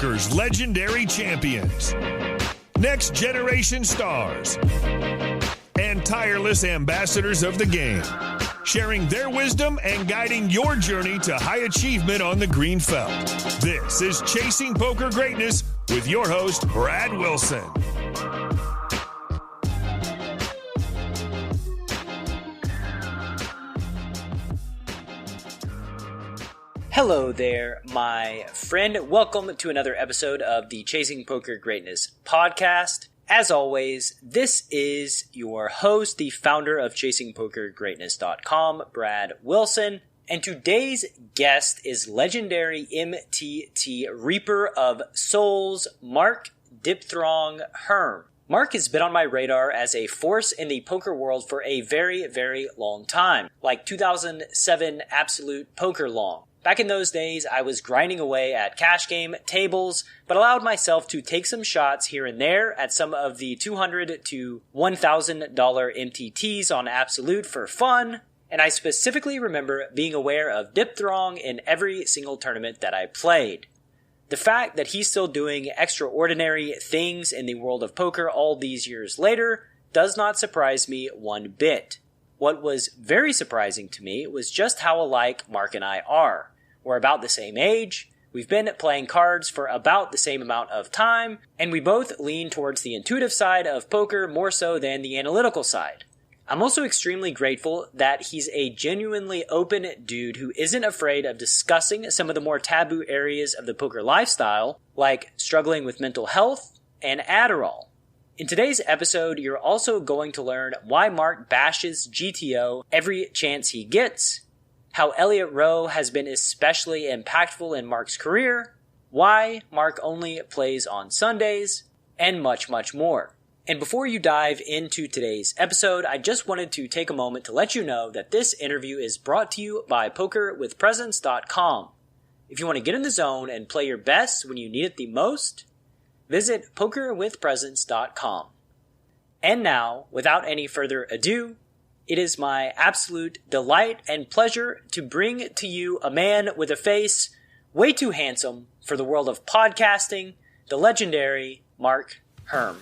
Poker's legendary champions, next generation stars, and tireless ambassadors of the game, sharing their wisdom and guiding your journey to high achievement on the green felt. This is Chasing Poker Greatness with your host, Brad Wilson. Hello there, my friend. Welcome to another episode of the Chasing Poker Greatness podcast. As always, this is your host, the founder of ChasingPokerGreatness.com, Brad Wilson. And today's guest is legendary MTT Reaper of Souls, Mark Dipthrong Herm. Mark has been on my radar as a force in the poker world for a very, very long time, like 2007 Absolute Poker long. Back in those days, I was grinding away at cash game tables, but allowed myself to take some shots here and there at some of the $200 to $1,000 MTTs on Absolute for fun, and I specifically remember being aware of Dipthrong in every single tournament that I played. The fact that he's still doing extraordinary things in the world of poker all these years later does not surprise me one bit. What was very surprising to me was just how alike Mark and I are. We're about the same age, we've been playing cards for about the same amount of time, and we both lean towards the intuitive side of poker more so than the analytical side. I'm also extremely grateful that he's a genuinely open dude who isn't afraid of discussing some of the more taboo areas of the poker lifestyle, like struggling with mental health and Adderall. In today's episode, you're also going to learn why Mark bashes GTO every chance he gets, how Elliott Rowe has been especially impactful in Mark's career, why Mark only plays on Sundays, and much, much more. And before you dive into today's episode, I just wanted to take a moment to let you know that this interview is brought to you by PokerWithPresence.com. If you want to get in the zone and play your best when you need it the most, visit PokerWithPresence.com. And now, without any further ado, it is my absolute delight and pleasure to bring to you a man with a face way too handsome for the world of podcasting, the legendary Mark Herm.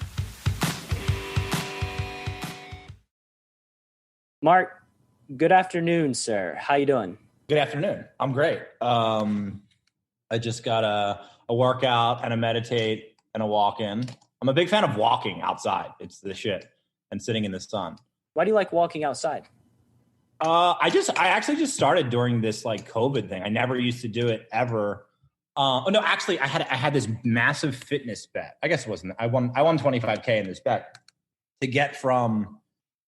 Mark, good afternoon, sir. How you doing? Good afternoon. I'm great. I just got a workout and a meditate and a walk in. I'm a big fan of walking outside. It's the shit. And sitting in the sun. Why do you like walking outside? I actually just started during this like COVID thing. I never used to do it ever. I had this massive fitness bet. I guess it wasn't. I won 25K in this bet to get from.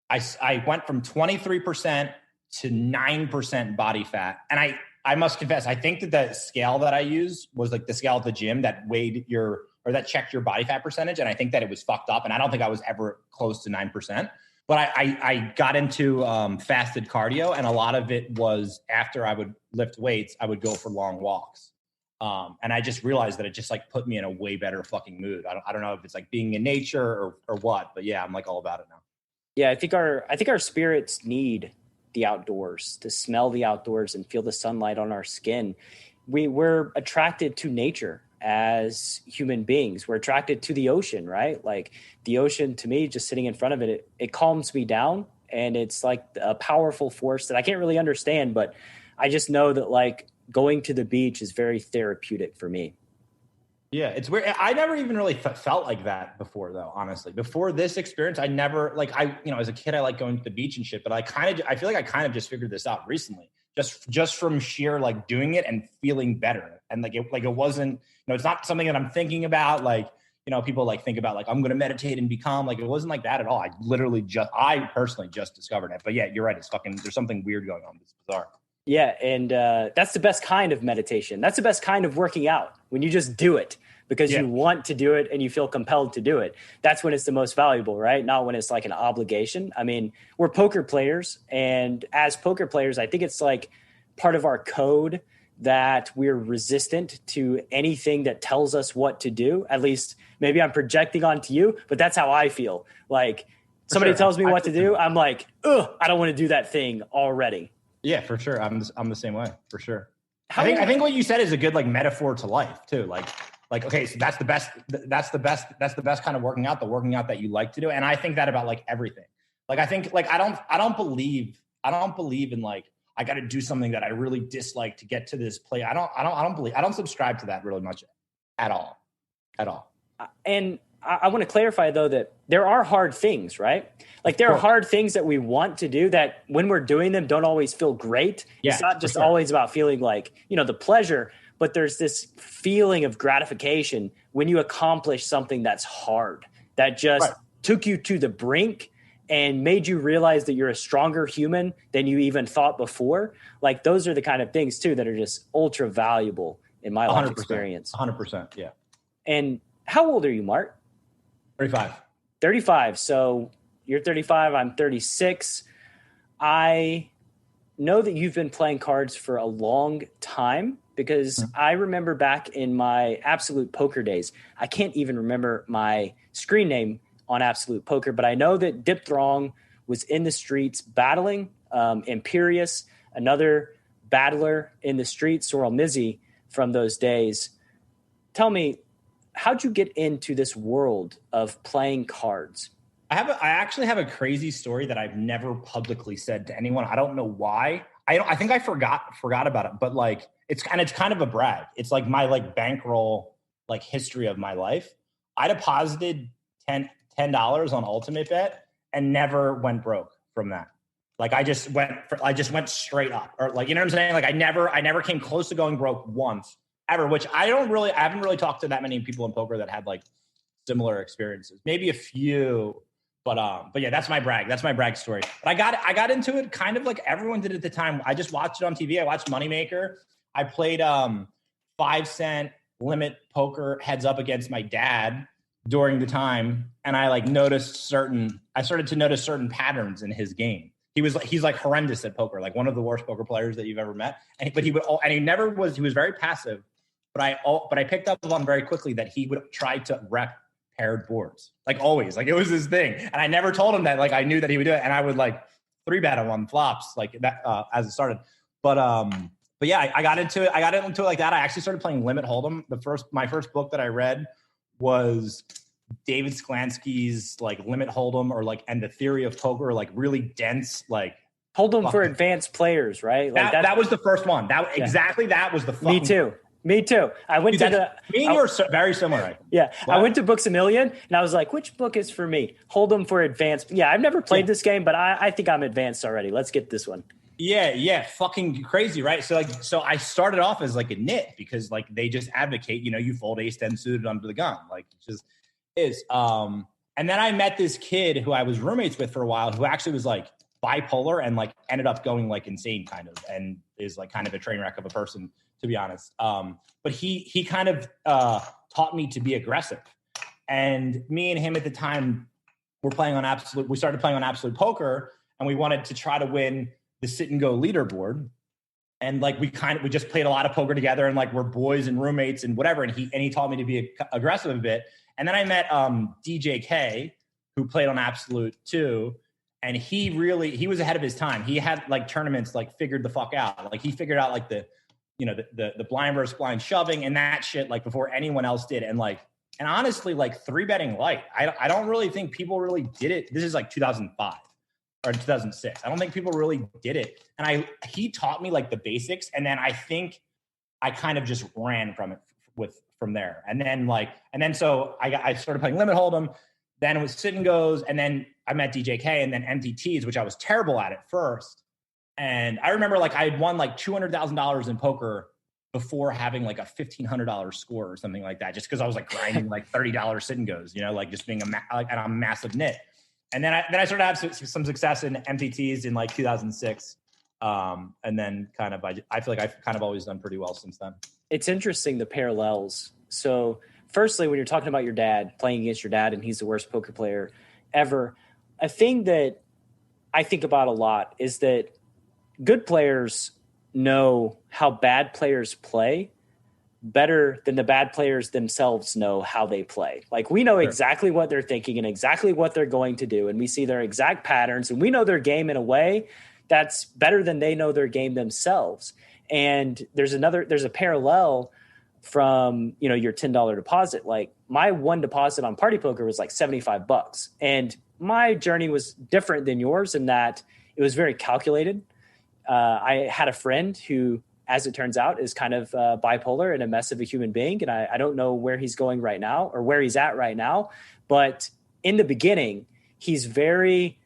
I went from 23% to 9% body fat, and I must confess, I think that scale that I used was like the scale at the gym that weighed that checked your body fat percentage, and I think that it was fucked up, and I don't think I was ever close to 9%. But I got into fasted cardio, and a lot of it was after I would lift weights, I would go for long walks. And I just realized that it just like put me in a way better fucking mood. I don't know if it's like being in nature or what, but yeah, I'm like all about it now. Yeah, I think our spirits need the outdoors, to smell the outdoors and feel the sunlight on our skin. We're attracted to nature as human beings. We're attracted to the ocean, right? Like the ocean, to me, just sitting in front of it, it calms me down, and it's like a powerful force that I can't really understand, but I just know that like going to the beach is very therapeutic for me. Yeah, it's weird. I never even really felt like that before, though. Honestly, before this experience, I never as a kid, I like going to the beach and shit. But I feel like I kind of just figured this out recently, just from sheer like doing it and feeling better. And it wasn't, it's not something that I'm thinking about. Like, people like think about like I'm going to meditate and become like, it wasn't like that at all. I personally just discovered it. But yeah, you're right. It's fucking, there's something weird going on. It's bizarre. Yeah, and that's the best kind of meditation. That's the best kind of working out, when you just do it because you want to do it and you feel compelled to do it. That's when it's the most valuable, right? Not when it's like an obligation. I mean, we're poker players, and as poker players, I think it's like part of our code that we're resistant to anything that tells us what to do. At least maybe I'm projecting onto you, but that's how I feel. Like somebody tells me what to do, I'm like, ugh, I don't want to do that thing already. Yeah, for sure. I'm the same way, for sure. I think what you said is a good like metaphor to life too. Like Like, okay, so that's the best kind of working out, the working out that you like to do. And I think that about like everything. Like, I think like, I don't believe in like, I got to do something that I really dislike to get to this play. I don't subscribe to that really much at all. And I want to clarify though, that there are hard things, right? Like there are hard things that we want to do that when we're doing them don't always feel great. Yeah, it's not just always about feeling like, the pleasure, but there's this feeling of gratification when you accomplish something that's hard, that just took you to the brink and made you realize that you're a stronger human than you even thought before. Like those are the kind of things too that are just ultra valuable in my life experience. 100%. Yeah. And how old are you, Mark? 35. So you're 35. I'm 36. I know that you've been playing cards for a long time because I remember back in my Absolute Poker days, I can't even remember my screen name on Absolute Poker, but I know that Dipthrong was in the streets battling, Imperious, another battler in the streets, Sorrel Mizzy from those days. Tell me, how'd you get into this world of playing cards? I actually have a crazy story that I've never publicly said to anyone. I don't know why. I think I forgot about it, but like it's kind of a brag. It's like my like bankroll like history of my life. I deposited $10 on Ultimate Bet and never went broke from that. Like I just went straight up, or like, you know what I'm saying? Like I never came close to going broke once ever, which I haven't really talked to that many people in poker that had like similar experiences. Maybe a few, but yeah, that's my brag story. But I got into it kind of like everyone did at the time. I just watched it on TV. I watched Moneymaker. I played 5-cent limit poker heads up against my dad during the time, and I started to notice certain patterns in his game. He's like horrendous at poker, like one of the worst poker players that you've ever met. He was very passive, but I picked up on very quickly that he would try to rep paired boards, like always, like it was his thing. And I never told him that, like I knew that he would do it, and I would like 3-bet him on flops like that as it started. But yeah, I got into it like that. I actually started playing Limit Hold'em. My first book that I read was David Sklansky's like Limit Hold'em, or like, and the Theory of Poker, like really dense, like Hold'em for advanced players, right? Like that was the first one. Exactly. That was the fucking. Me too. I went to me and you are very similar. Right? Yeah. What? I went to Books A Million and I was like, which book is for me? Hold'em for advanced. Yeah. I've never played this game, but I think I'm advanced already. Let's get this one. Yeah. Fucking crazy. Right. So I started off as like a nit because like they just advocate, you fold ace-10 suited under the gun. Like it just is. And then I met this kid who I was roommates with for a while, who actually was like bipolar and like ended up going like insane kind of, and is like kind of a train wreck of a person, to be honest. But he kind of taught me to be aggressive. And me and him at the time we started playing on Absolute Poker, and we wanted to try to win the sit and go leaderboard. And like we just played a lot of poker together, and like we're boys and roommates and whatever. And he taught me to be aggressive a bit. And then I met DJK, who played on Absolute too. And he was ahead of his time. He had like tournaments like figured the fuck out. Like he figured out like the blind versus blind shoving and that shit like before anyone else did. And honestly, like 3-betting light, I don't really think people really did it. This is like 2005 or 2006. I don't think people really did it. And he taught me like the basics. And then I think I kind of just ran from there. And then so I started playing Limit Hold'em. Then it was sit and goes. And then I met DJK, and then MTTs, which I was terrible at first. And I remember like I had won like $200,000 in poker before having like a $1,500 score or something like that, just because I was like grinding like $30 sit and goes, like just being a massive nit. And then I started to have some success in MTTs in like 2006. And then kind of I feel like I've kind of always done pretty well since then. It's interesting, the parallels. So firstly, when you're talking about your dad, playing against your dad, and he's the worst poker player ever, a thing that I think about a lot is that good players know how bad players play better than the bad players themselves know how they play. Like we know exactly what they're thinking and exactly what they're going to do. And we see their exact patterns, and we know their game in a way that's better than they know their game themselves. And there's a parallel from, your $10 deposit. Like my one deposit on Party Poker was like $75. And my journey was different than yours in that it was very calculated. I had a friend who, as it turns out, is kind of bipolar and a mess of a human being. And I don't know where he's going right now or where he's at right now. But in the beginning, he's very,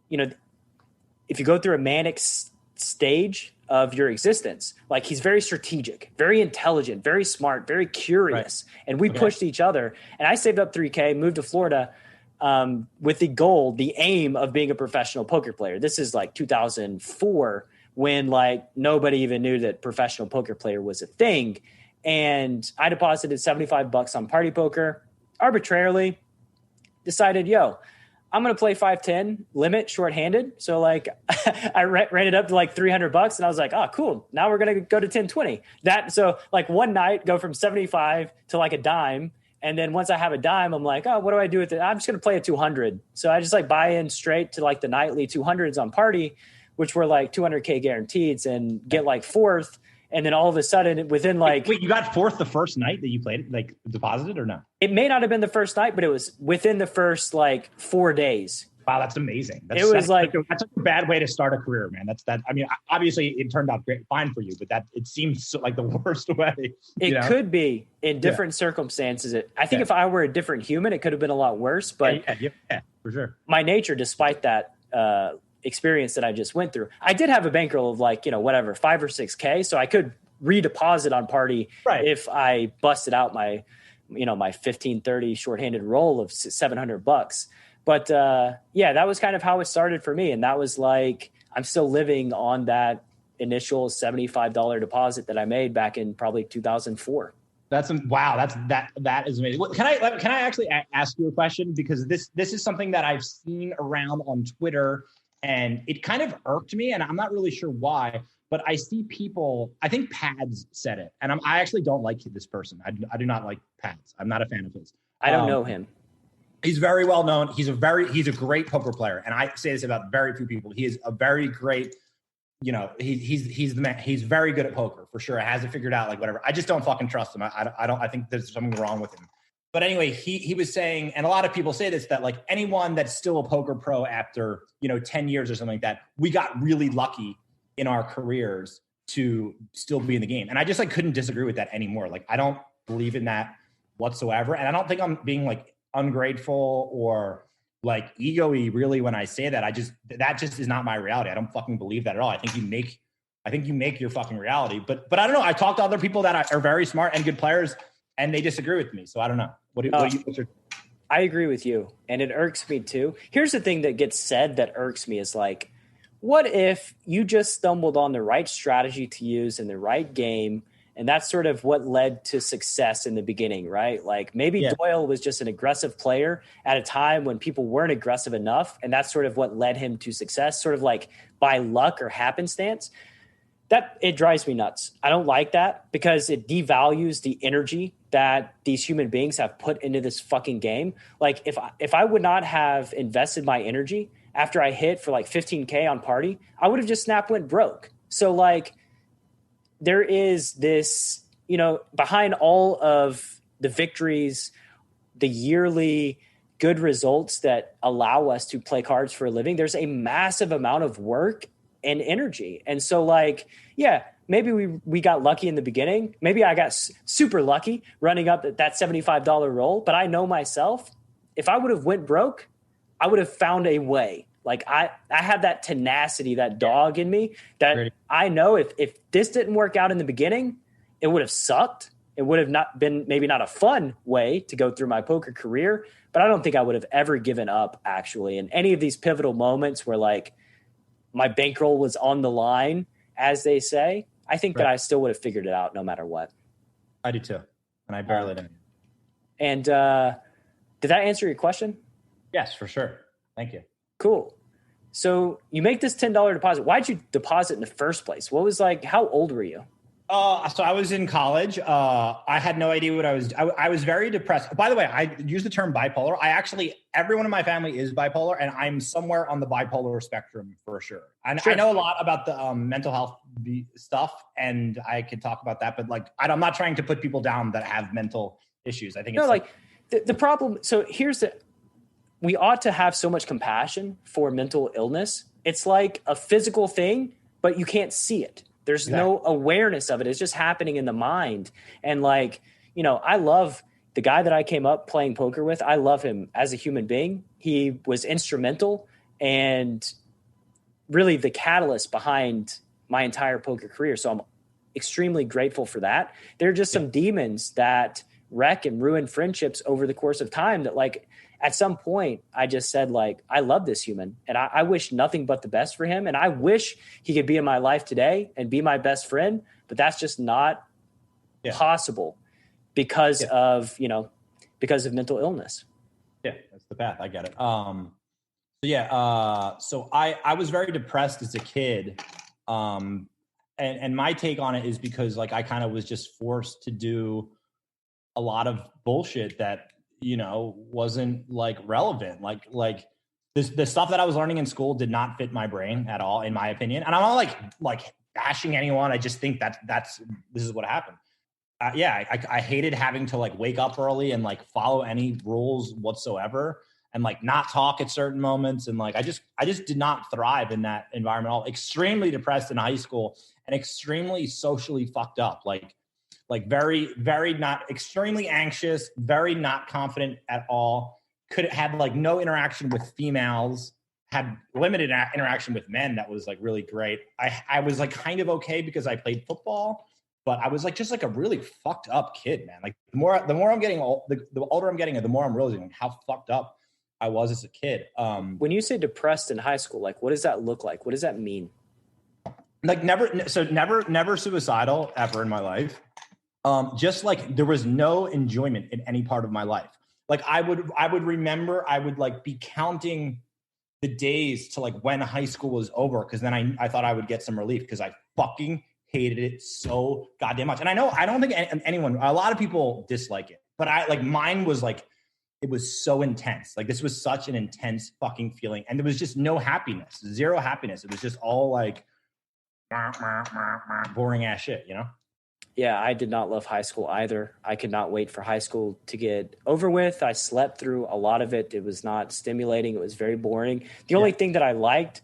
if you go through a manic stage of your existence, like he's very strategic, very intelligent, very smart, very curious. Right. And we pushed each other. And I saved up $3,000, moved to Florida with the aim of being a professional poker player. This is like 2004 when like nobody even knew that professional poker player was a thing. And I deposited $75 on Party Poker, arbitrarily decided, I'm going to play 5-10 limit shorthanded. So like I ran it up to like $300 and I was like, oh, cool. Now we're going to go to 10-20. So like one night go from 75 to like a dime. And then once I have a dime, I'm like, oh, what do I do with it? I'm just going to play a 200. So I just like buy in straight to like the nightly 200s on Party, which were like $200K guaranteed, and get like fourth. And then all of a sudden within like... Wait, you got fourth the first night that you played, like deposited or no? It may not have been the first night, but it was within the first like 4 days. Wow, that's amazing. That's such a bad way to start a career, man. I mean, obviously it turned out fine for you, but it seems like the worst way. It could be in different circumstances. I think if I were a different human, it could have been a lot worse, but yeah, for sure. My nature, despite that, experience that I just went through, I did have a bankroll of like, whatever, 5 or 6K. So I could redeposit on Party if I busted out my, my 1530 shorthanded roll of $700. But that was kind of how it started for me. And that was like, I'm still living on that initial $75 deposit that I made back in probably 2004. That is amazing. Can I actually ask you a question? Because this is something that I've seen around on Twitter, and it kind of irked me, and I'm not really sure why, but I see people, I think Pads said it, and I actually don't like this person. I do not like Pads. I'm not a fan of his. I don't know him. He's very well known. He's a great poker player. And I say this about very few people. He is a very great, he's the man. He's very good at poker for sure. Has it figured out, like whatever. I just don't fucking trust him. I think there's something wrong with him. But anyway, he was saying, and a lot of people say this, that like anyone that's still a poker pro after, 10 years or something like that, we got really lucky in our careers to still be in the game. And I just like couldn't disagree with that anymore. Like, I don't believe in that whatsoever. And I don't think I'm being like ungrateful or like ego-y really when I say that. That just is not my reality. I don't fucking believe that at all. I think you make your fucking reality. But I don't know. I talked to other people that are very smart and good players, and they disagree with me. So I don't know. I agree with you, and it irks me too. Here's the thing that gets said that irks me is like, what if you just stumbled on the right strategy to use in the right game? And that's sort of what led to success in the beginning, right? Like maybe Doyle was just an aggressive player at a time when people weren't aggressive enough. And that's sort of what led him to success, sort of like by luck or happenstance. That it drives me nuts. I don't like that because it devalues the energy that these human beings have put into this fucking game. Like if I would not have invested my energy after I hit for like 15K on Party, I would have just went broke. So like, there is this, behind all of the victories, the yearly good results that allow us to play cards for a living, there's a massive amount of work and energy. And so like, maybe we got lucky in the beginning. Maybe I got super lucky running up that $75 roll, but I know myself, if I would have went broke, I would have found a way. Like I have that tenacity, that dog in me that I know if this didn't work out in the beginning, it would have sucked. It would have not been maybe not a fun way to go through my poker career, but I don't think I would have ever given up actually in any of these pivotal moments where like my bankroll was on the line, as they say. I think that I still would have figured it out no matter what. I do too. And I barely did. And did that answer your question? Yes, for sure. Thank you. Cool. So you make this $10 deposit. Why'd you deposit in the first place? What was like, how old were you? So I was in college. I had no idea what I was very depressed. By the way, I use the term bipolar. I actually everyone in my family is bipolar, and I'm somewhere on the bipolar spectrum for sure. Sure. I know a lot about the mental health stuff, and I could talk about that, but like, I'm not trying to put people down that have mental issues. I think it's the problem. So we ought to have so much compassion for mental illness. It's like a physical thing, but you can't see it. There's no awareness of it. It's just happening in the mind. And like, I love the guy that I came up playing poker with. I love him as a human being. He was instrumental and really the catalyst behind my entire poker career. So I'm extremely grateful for that. There are just some demons that wreck and ruin friendships over the course of time that, like, at some point I just said, like, I love this human and I wish nothing but the best for him. And I wish he could be in my life today and be my best friend, but that's just not possible because of mental illness. Yeah, that's the path. I get it. So I was very depressed as a kid. And my take on it is because, like, I kind of was just forced to do a lot of bullshit that, wasn't like relevant. Like the stuff that I was learning in school did not fit my brain at all, in my opinion. And I'm not like bashing anyone. I just think this is what happened. I hated having to like wake up early and like follow any rules whatsoever and like not talk at certain moments. And like, I just did not thrive in that environment at all. Extremely depressed in high school and extremely socially fucked up. Like very, very not extremely anxious, very not confident at all. Could have like no interaction with females, had limited interaction with men. That was like really great. I was like kind of okay because I played football, but I was like just like a really fucked up kid, man. Like the more I'm getting old, the older I'm getting, the more I'm realizing how fucked up I was as a kid. When you say depressed in high school, like what does that look like? What does that mean? Like never suicidal ever in my life. Just like there was no enjoyment in any part of my life. Like I would remember, I would like be counting the days to like when high school was over. Cause then I thought I would get some relief because I fucking hated it so goddamn much. And I don't think anyone, a lot of people dislike it, but mine was like, it was so intense. Like this was such an intense fucking feeling. And there was just no happiness, zero happiness. It was just all like boring ass shit, Yeah, I did not love high school either. I could not wait for high school to get over with. I slept through a lot of it. It was not stimulating. It was very boring. The only thing that I liked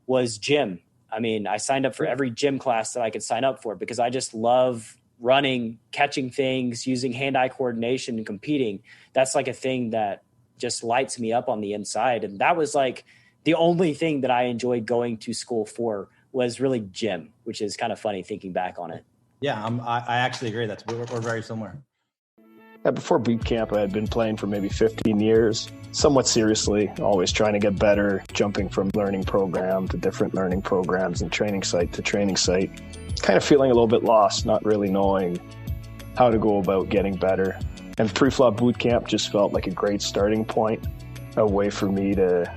was gym. I mean, I signed up for every gym class that I could sign up for because I just love running, catching things, using hand-eye coordination and competing. That's like a thing that just lights me up on the inside. And that was like the only thing that I enjoyed going to school for was really gym, which is kind of funny thinking back on it. Yeah, I actually agree. We're very similar. Before boot camp, I had been playing for maybe 15 years, somewhat seriously, always trying to get better, jumping from learning program to different learning programs and training site to training site, kind of feeling a little bit lost, not really knowing how to go about getting better. And Preflop boot camp just felt like a great starting point, a way for me to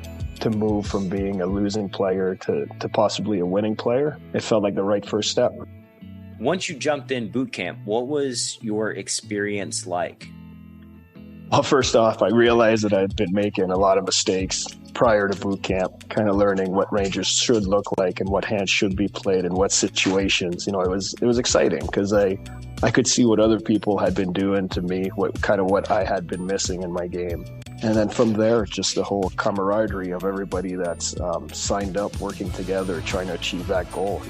move from being a losing player to possibly a winning player. It felt like the right first step. Once you jumped in boot camp, what was your experience like? Well, first off, I realized that I'd been making a lot of mistakes prior to boot camp, kind of learning what ranges should look like and what hands should be played in what situations. It was exciting because I could see what other people had been doing to me, what I had been missing in my game. And then from there, just the whole camaraderie of everybody that's signed up, working together, trying to achieve that goal.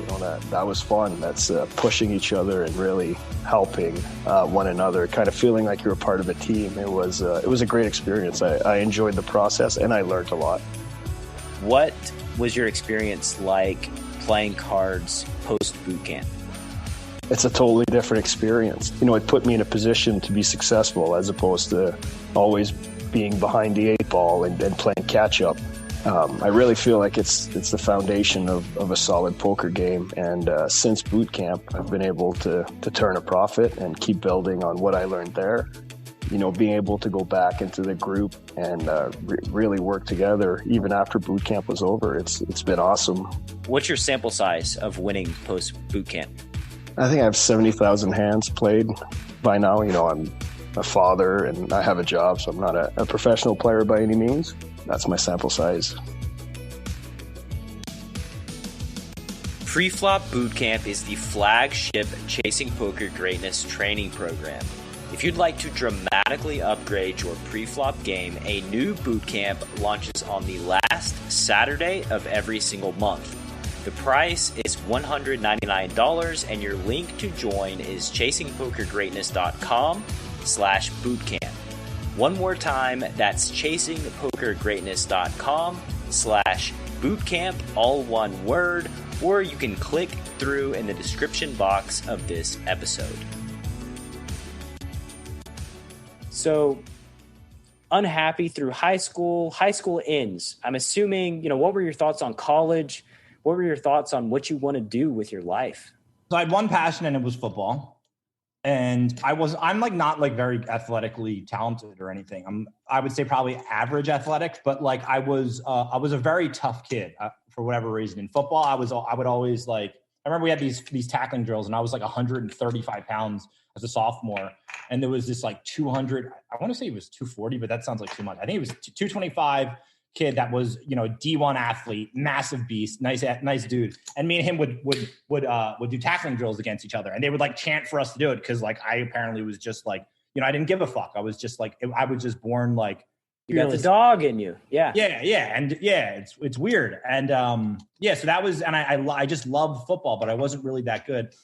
That was fun. That's pushing each other and really helping one another, kind of feeling like you're a part of a team. It was a great experience. I enjoyed the process and I learned a lot. What was your experience like playing cards post boot camp? It's a totally different experience. It put me in a position to be successful as opposed to always being behind the eight ball and playing catch up. I really feel like it's the foundation of a solid poker game. And since boot camp, I've been able to turn a profit and keep building on what I learned there. Being able to go back into the group and really work together even after boot camp was over. It's been awesome. What's your sample size of winning post boot camp? I think I have 70,000 hands played by now. I'm a father, and I have a job, so I'm not a professional player by any means. That's my sample size. Preflop Bootcamp is the flagship Chasing Poker Greatness training program. If you'd like to dramatically upgrade your preflop game, a new bootcamp launches on the last Saturday of every single month. The price is $199, and your link to join is chasingpokergreatness.com/bootcamp. One more time, that's chasingpokergreatness.com/bootcamp, all one word, or you can click through in the description box of this episode. So, unhappy through high school ends. I'm assuming, what were your thoughts on college? What were your thoughts on what you want to do with your life? So I had one passion, and it was football. And I'm like not like very athletically talented or anything. I would say probably average athletic, but like I was a very tough kid for whatever reason. In football, I would always like, I remember we had these tackling drills, and I was like 135 pounds as a sophomore. And there was this like 200, I want to say it was 240, but that sounds like too much. I think it was 225 kid that was, D1 athlete, massive beast, nice dude. And me and him would do tackling drills against each other. And they would like chant for us to do it. Cause like, I apparently was just like, I didn't give a fuck. I was just like, I was just born like, you got the dog in you. Yeah. Yeah. And yeah, it's weird. And so that was, and I just loved football, but I wasn't really that good.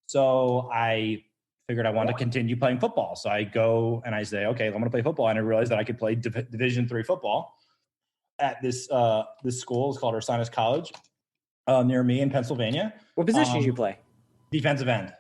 So I figured I wanted to continue playing football. So I go and I say, okay, I'm going to play football. And I realized that I could play Division III football at this school. It's called Ursinus College near me in Pennsylvania. What position did you play? Defensive end.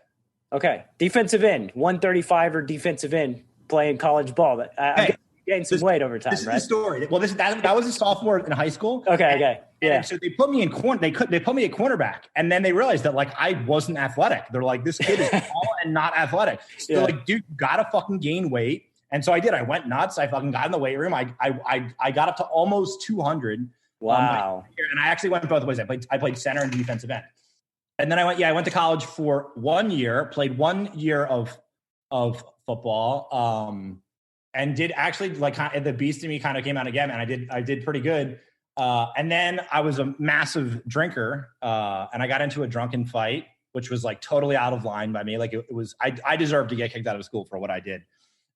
Okay. Defensive end, 135 or defensive end playing college ball. I gained some weight over time, this right? This is the story. Well, that was a sophomore in high school. Okay. Yeah. And so they put me in they put me at cornerback, and then they realized that like I wasn't athletic. They're like, this kid is tall and not athletic. So they're like, dude, you gotta fucking gain weight. And so I did. I went nuts. I fucking got in the weight room. I got up to almost 200. Wow. And I actually went both ways. I played center and defensive end. And then I went to college for 1 year, played 1 year of football. And did actually like the beast in me kind of came out again. And I did pretty good. And then I was a massive drinker. And I got into a drunken fight, which was like totally out of line by me. Like it was, I deserved to get kicked out of school for what I did.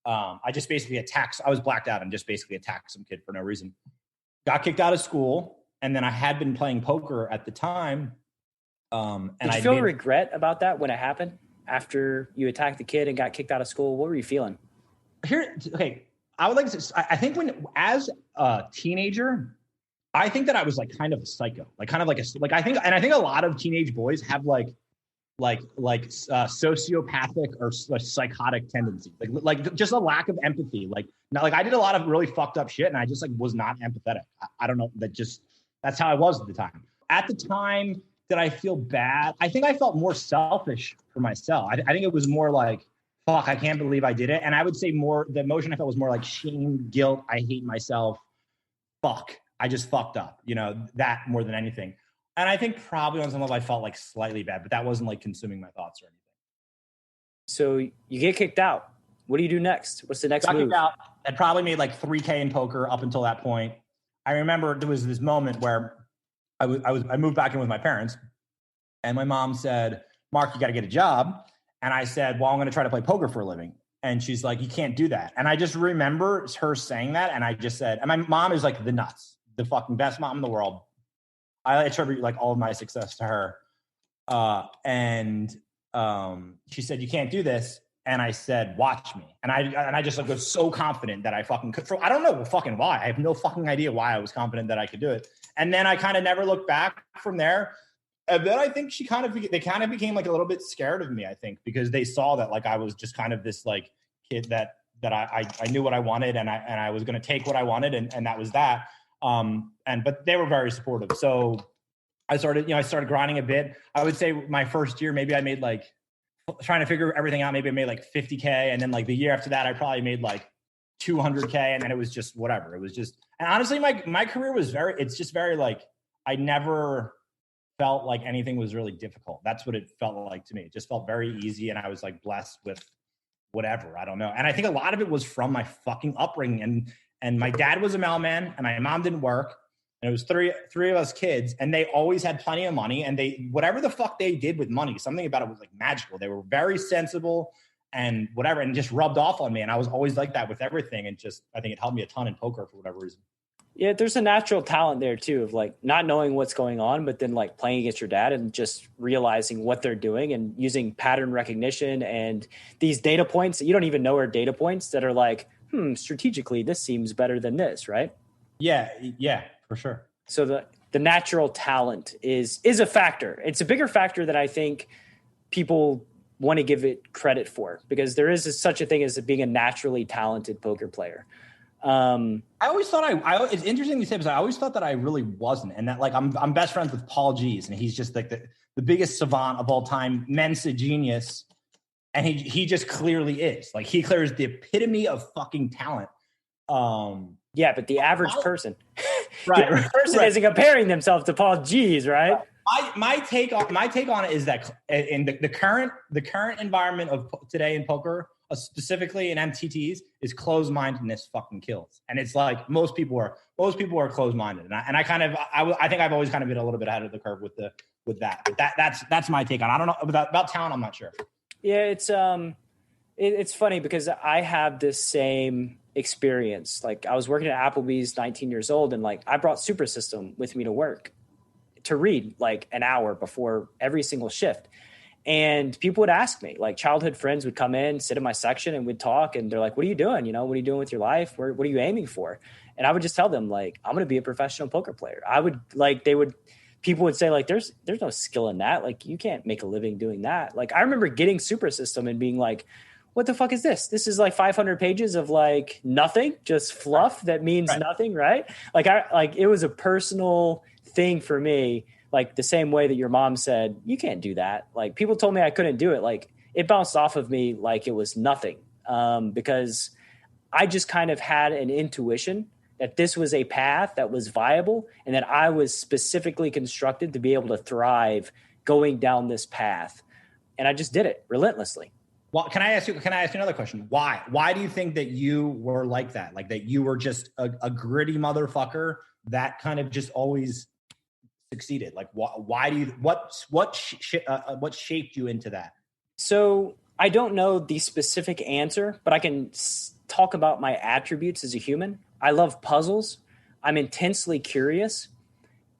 I just basically I was blacked out and just basically attacked some kid for no reason. Got kicked out of school. And then I had been playing poker at the time. Did you feel regret about that when it happened after you attacked the kid and got kicked out of school? What were you feeling? Okay. I would like to, I think as a teenager, I think that I was like kind of a psycho, I think a lot of teenage boys have sociopathic or psychotic tendencies, like just a lack of empathy. Like I did a lot of really fucked up shit, and I just like was not empathetic. I don't know, that's how I was at the time. At the time, did I feel bad? I think I felt more selfish for myself. I think it was more like, fuck, I can't believe I did it. And I would say the emotion I felt was more like shame, guilt. I hate myself. Fuck, I just fucked up. That more than anything. And I think probably on some level I felt like slightly bad, but that wasn't like consuming my thoughts or anything. So you get kicked out. What do you do next? What's the next move? Kicked out. I'd probably made like $3,000 in poker up until that point. I remember there was this moment where I moved back in with my parents, and my mom said, "Mark, you got to get a job." And I said, "Well, I'm going to try to play poker for a living." And she's like, "You can't do that." And I just remember her saying that, and I just said, and my mom is like the nuts, the fucking best mom in the world. I attribute like all of my success to her. She said, "You can't do this." And I said, "Watch me." And I just like was so confident that I fucking could. I don't know fucking why. I have no fucking idea why I was confident that I could do it. And then I kind of never looked back from there. And then I think they kind of became like a little bit scared of me, I think, because they saw that like I was just kind of this like kid that I knew what I wanted, and I was going to take what I wanted, and that was that. But they were very supportive. So I started grinding a bit. I would say my first year, maybe I made like, trying to figure everything out, maybe I made like $50,000. And then like the year after that, I probably made like $200,000. And then it was just whatever. It was just, and honestly, my career was it's just very like, I never felt like anything was really difficult. That's what it felt like to me. It just felt very easy. And I was like blessed with whatever. I don't know. And I think a lot of it was from my fucking upbringing. And my dad was a mailman and my mom didn't work. And it was three of us kids, and they always had plenty of money. And they, whatever the fuck they did with money, something about it was like magical. They were very sensible and whatever, and just rubbed off on me. And I was always like that with everything. And just, I think it helped me a ton in poker for whatever reason. Yeah, there's a natural talent there too of like not knowing what's going on, but then like playing against your dad and just realizing what they're doing and using pattern recognition and these data points that you don't even know are data points that are like, strategically, this seems better than this, right? Yeah, for sure. So the natural talent is a factor. It's a bigger factor that I think people want to give it credit for, because there is such a thing as being a naturally talented poker player. I always thought it's interesting you say, because I always thought that I really wasn't. And that like, I'm best friends with Paul G's, and he's just like the biggest savant of all time, Mensa genius. And he just clearly is. Like, he clears the epitome of fucking talent. Yeah, but the average person, right, the average person isn't comparing themselves to Paul G's, right? My take on it is that in the current environment of today in poker, specifically in MTTs, is closed-mindedness fucking kills. And it's like most people are closed-minded, and I think I've always kind of been a little bit ahead of the curve with that. But that's my take on it. I don't know about talent. I'm not sure. Yeah, it's funny because I have this same experience. Like, I was working at Applebee's, 19 years old, and like I brought Super System with me to work to read like an hour before every single shift. And people would ask me, like childhood friends would come in, sit in my section, and we'd talk, and they're like, what are you doing? You know, what are you doing with your life? What are you aiming for? And I would just tell them, like, I'm going to be a professional poker player. People would say, like, there's no skill in that. Like, you can't make a living doing that. Like, I remember getting Super System and being like, what the fuck is this? This is like 500 pages of like nothing, just fluff that means nothing, right? Like, it was a personal thing for me, like the same way that your mom said, you can't do that. Like, people told me I couldn't do it. Like, it bounced off of me like it was nothing, because I just kind of had an intuition that this was a path that was viable and that I was specifically constructed to be able to thrive going down this path. And I just did it relentlessly. Well, can I ask you another question? Why? Why do you think that you were like that? Like, that you were just a gritty motherfucker that kind of just always succeeded? Like, why do you, what shaped you into that? So I don't know the specific answer, but I can talk about my attributes as a human. I love puzzles. I'm intensely curious,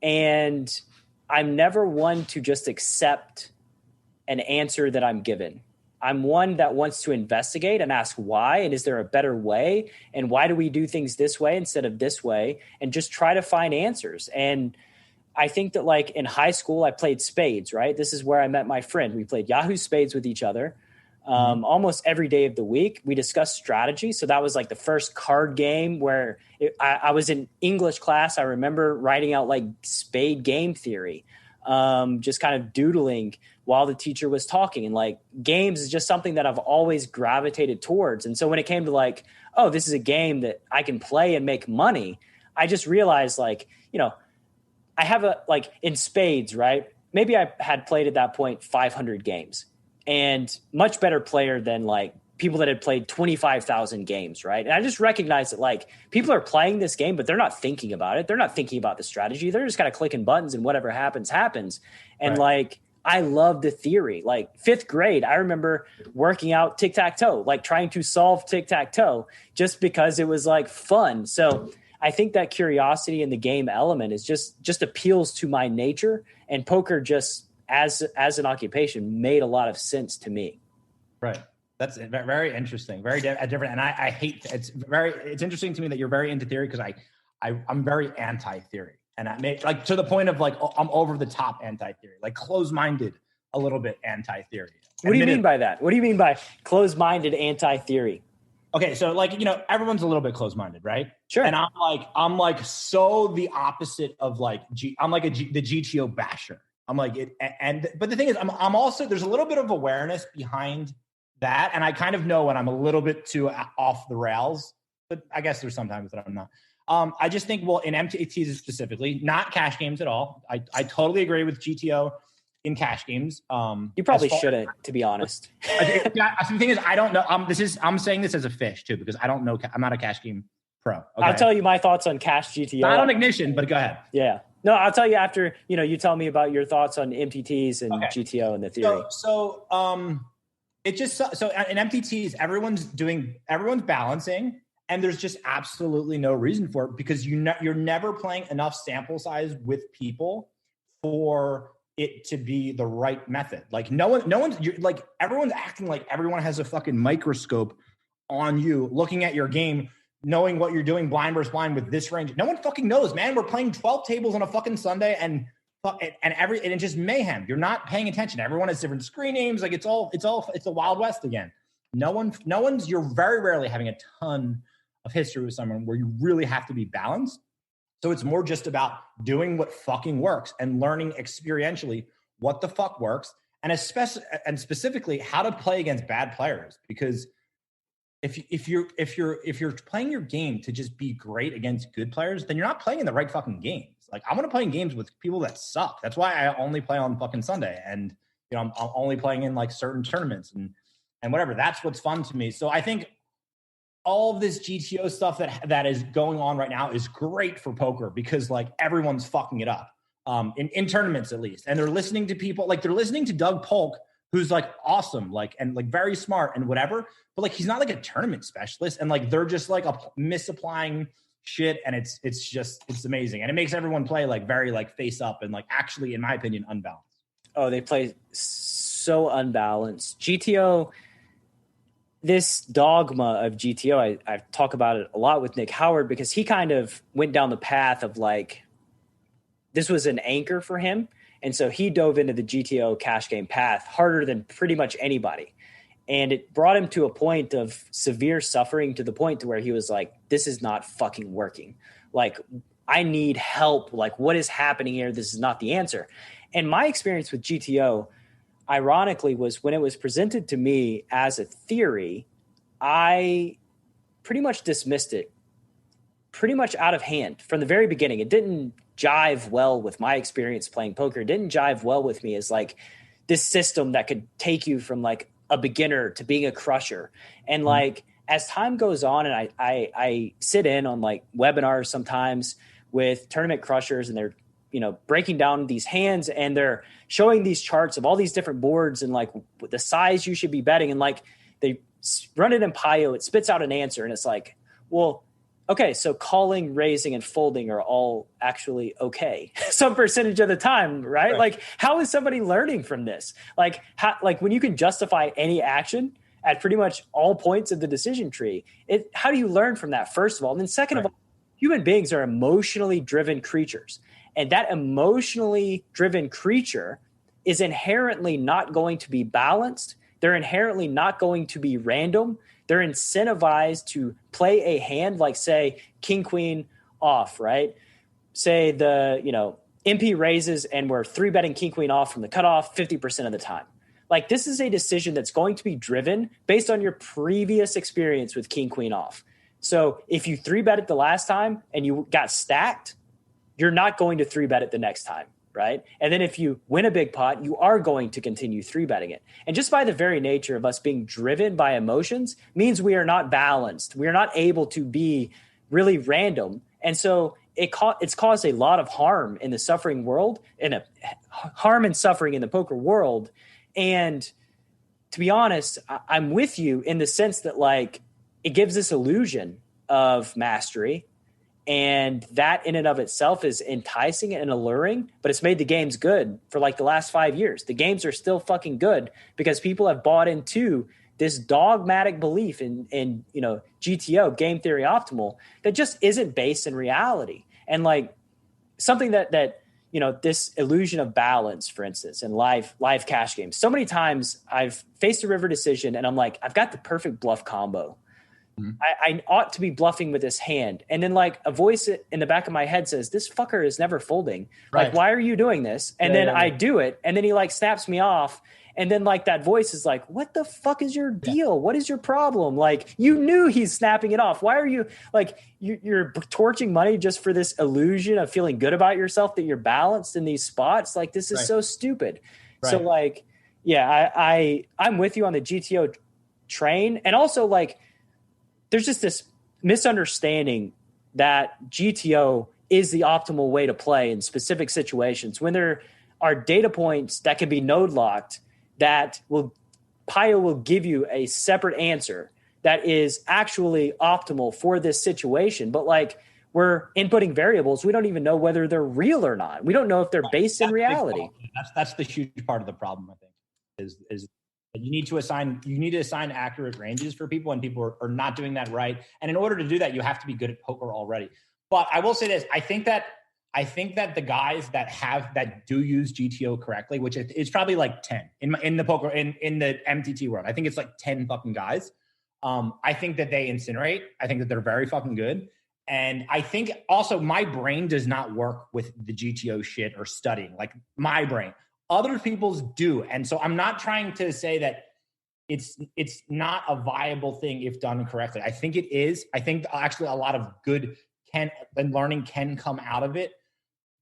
and I'm never one to just accept an answer that I'm given. I'm one that wants to investigate and ask why, and is there a better way? And why do we do things this way instead of this way? And just try to find answers. And I think that like in high school, I played spades, right? This is where I met my friend. We played Yahoo spades with each other almost every day of the week. We discussed strategy. So that was like the first card game where I was in English class. I remember writing out like spade game theory, just kind of doodling while the teacher was talking. And like games is just something that I've always gravitated towards. And so when it came to like, oh, this is a game that I can play and make money, I just realized like, you know, I have like in spades, right? Maybe I had played at that point 500 games, and much better player than like people that had played 25,000 games, right? And I just recognized that like people are playing this game, but they're not thinking about it. They're not thinking about the strategy. They're just kind of clicking buttons and whatever happens, happens. And like, I love the theory. Like 5th grade, I remember working out tic-tac-toe, like trying to solve tic-tac-toe just because it was like fun. So I think that curiosity in the game element is just appeals to my nature, and poker just as an occupation made a lot of sense to me. Right. That's very interesting. Very different. And I hate it's interesting to me that you're very into theory, because I'm very anti-theory. And I made like to the point of like, I'm over the top anti-theory, like closed-minded, a little bit anti-theory. What do you mean by that? What do you mean by closed-minded anti-theory? Okay, so like, you know, everyone's a little bit closed-minded, right? Sure. And I'm like so the opposite of like I'm like the GTO basher. I'm like it, but the thing is, I'm also, there's a little bit of awareness behind that, and I kind of know when I'm a little bit too off the rails. But I guess there's sometimes that I'm not. I just think, well, in MTTs specifically, not cash games at all. I totally agree with GTO. in cash games. You probably shouldn't, to be honest. The thing is, I don't know. I'm saying this as a fish too, because I don't know. I'm not a cash game pro. Okay? I'll tell you my thoughts on cash GTO. Not on Ignition, but go ahead. Yeah. No, I'll tell you after, you tell me about your thoughts on MTTs and GTO and the theory. So it just, so in MTTs, everyone's balancing, and there's just absolutely no reason for it, because you're never playing enough sample size with people for it to be the right method. Like everyone's acting like everyone has a fucking microscope on you, looking at your game, knowing what you're doing blind versus blind with this range. No one fucking knows, man. We're playing 12 tables on a fucking Sunday, and it's just mayhem. You're not paying attention. Everyone has different screen names. Like it's the Wild West again. You're very rarely having a ton of history with someone where you really have to be balanced. So it's more just about doing what fucking works and learning experientially what the fuck works, and specifically how to play against bad players. Because if you're playing your game to just be great against good players, then you're not playing in the right fucking games. Like, I want to play in games with people that suck. That's why I only play on fucking Sunday, and I'm only playing in like certain tournaments and whatever. That's what's fun to me. So I think all of this GTO stuff that is going on right now is great for poker, because like everyone's fucking it up in tournaments, at least. And they're listening to people, like they're listening to Doug Polk, who's like awesome, like, and like very smart and whatever, but like he's not like a tournament specialist, and like they're just like misapplying shit, and it's amazing, and it makes everyone play like very like face up and like actually, in my opinion, unbalanced. Oh, they play so unbalanced. GTO, this dogma of GTO, I talk about it a lot with Nick Howard, because he kind of went down the path of like, this was an anchor for him. And so he dove into the GTO cash game path harder than pretty much anybody. And it brought him to a point of severe suffering, to the point to where he was like, this is not fucking working. Like, I need help. Like, what is happening here? This is not the answer. And my experience with GTO, ironically, was when it was presented to me as a theory, I pretty much dismissed it pretty much out of hand from the very beginning. It didn't jive well with my experience playing poker. It didn't jive well with me as like this system that could take you from like a beginner to being a crusher. And like, as time goes on, and I sit in on like webinars sometimes with tournament crushers, and they're, breaking down these hands, and they're showing these charts of all these different boards and like the size you should be betting. And like, they run it in Pio, it spits out an answer, and it's like, well, okay, so calling, raising, and folding are all actually okay some percentage of the time, right? Like, how is somebody learning from this? Like, when you can justify any action at pretty much all points of the decision tree, how do you learn from that, first of all? And then second of all, human beings are emotionally driven creatures. And that emotionally driven creature is inherently not going to be balanced. They're inherently not going to be random. They're incentivized to play a hand like, say, king, queen off, right? Say the, MP raises, and we're 3-betting king, queen off from the cutoff 50% of the time. Like, this is a decision that's going to be driven based on your previous experience with king, queen off. So if you 3-bet it the last time and you got stacked, you're not going to 3-bet it the next time, right? And then if you win a big pot, you are going to continue 3-betting it. And just by the very nature of us being driven by emotions means we are not balanced. We are not able to be really random. And so it's caused a lot of harm in the suffering world, harm and suffering in the poker world. And to be honest, I'm with you in the sense that like, it gives this illusion of mastery. And that in and of itself is enticing and alluring, but it's made the games good for like the last 5 years. The games are still fucking good because people have bought into this dogmatic belief in GTO, game theory optimal, that just isn't based in reality. And like something that this illusion of balance, for instance, in live cash games. So many times I've faced a river decision and I'm like, I've got the perfect bluff combo. I ought to be bluffing with this hand. And then like a voice in the back of my head says, this fucker is never folding. Right. Like, why are you doing this? And then I do it. And then he like snaps me off. And then like that voice is like, what the fuck is your deal? What is your problem? Like, you knew he's snapping it off. Why are you like, you're torching money just for this illusion of feeling good about yourself, that you're balanced in these spots? Like, this is so stupid. So like, yeah, I'm with you on the GTO train. And also like, there's just this misunderstanding that GTO is the optimal way to play in specific situations when there are data points that can be node locked that Pio will give you a separate answer that is actually optimal for this situation. But like, we're inputting variables. We don't even know whether they're real or not. We don't know if they're based in reality. That's the huge part of the problem, I think, is you need to assign accurate ranges for people, and people are not doing that right. And in order to do that, you have to be good at poker already. But I will say this, I think that the guys that do use GTO correctly, which it's probably like 10 in the poker, in the MTT world. I think it's like 10 fucking guys. I think that they incinerate. I think that they're very fucking good. And I think also my brain does not work with the GTO shit or studying, like my brain. Other people's do. And so I'm not trying to say that it's not a viable thing if done correctly. I think it is. I think actually a lot of good learning can come out of it.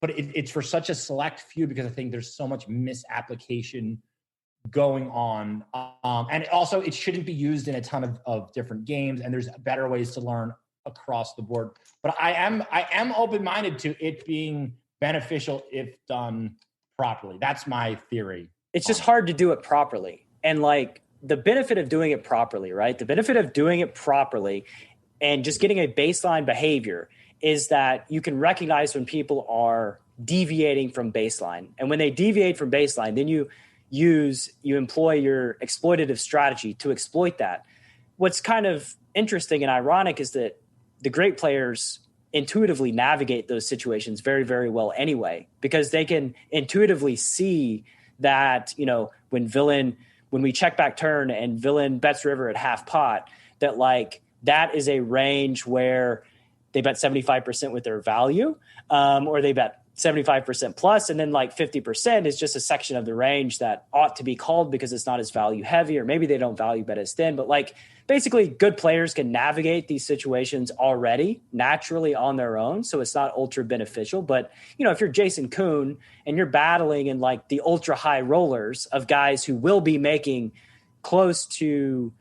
But it's for such a select few, because I think there's so much misapplication going on. And also it shouldn't be used in a ton of different games, and there's better ways to learn across the board. But I am open-minded to it being beneficial if done properly. That's my theory. It's just hard to do it properly. And like the benefit of doing it properly, right? The benefit of doing it properly and just getting a baseline behavior is that you can recognize when people are deviating from baseline. And when they deviate from baseline, then you employ your exploitative strategy to exploit that. What's kind of interesting and ironic is that the great players intuitively navigate those situations very, very well anyway, because they can intuitively see that, when we check back turn and villain bets river at half pot, that like that is a range where they bet 75% with their value, or they bet 75% plus, and then like 50% is just a section of the range that ought to be called because it's not as value heavy, or maybe they don't value bet as thin. But like basically good players can navigate these situations already naturally on their own. So it's not ultra beneficial. But, if you're Jason Kuhn and you're battling in like the ultra high rollers of guys who will be making close to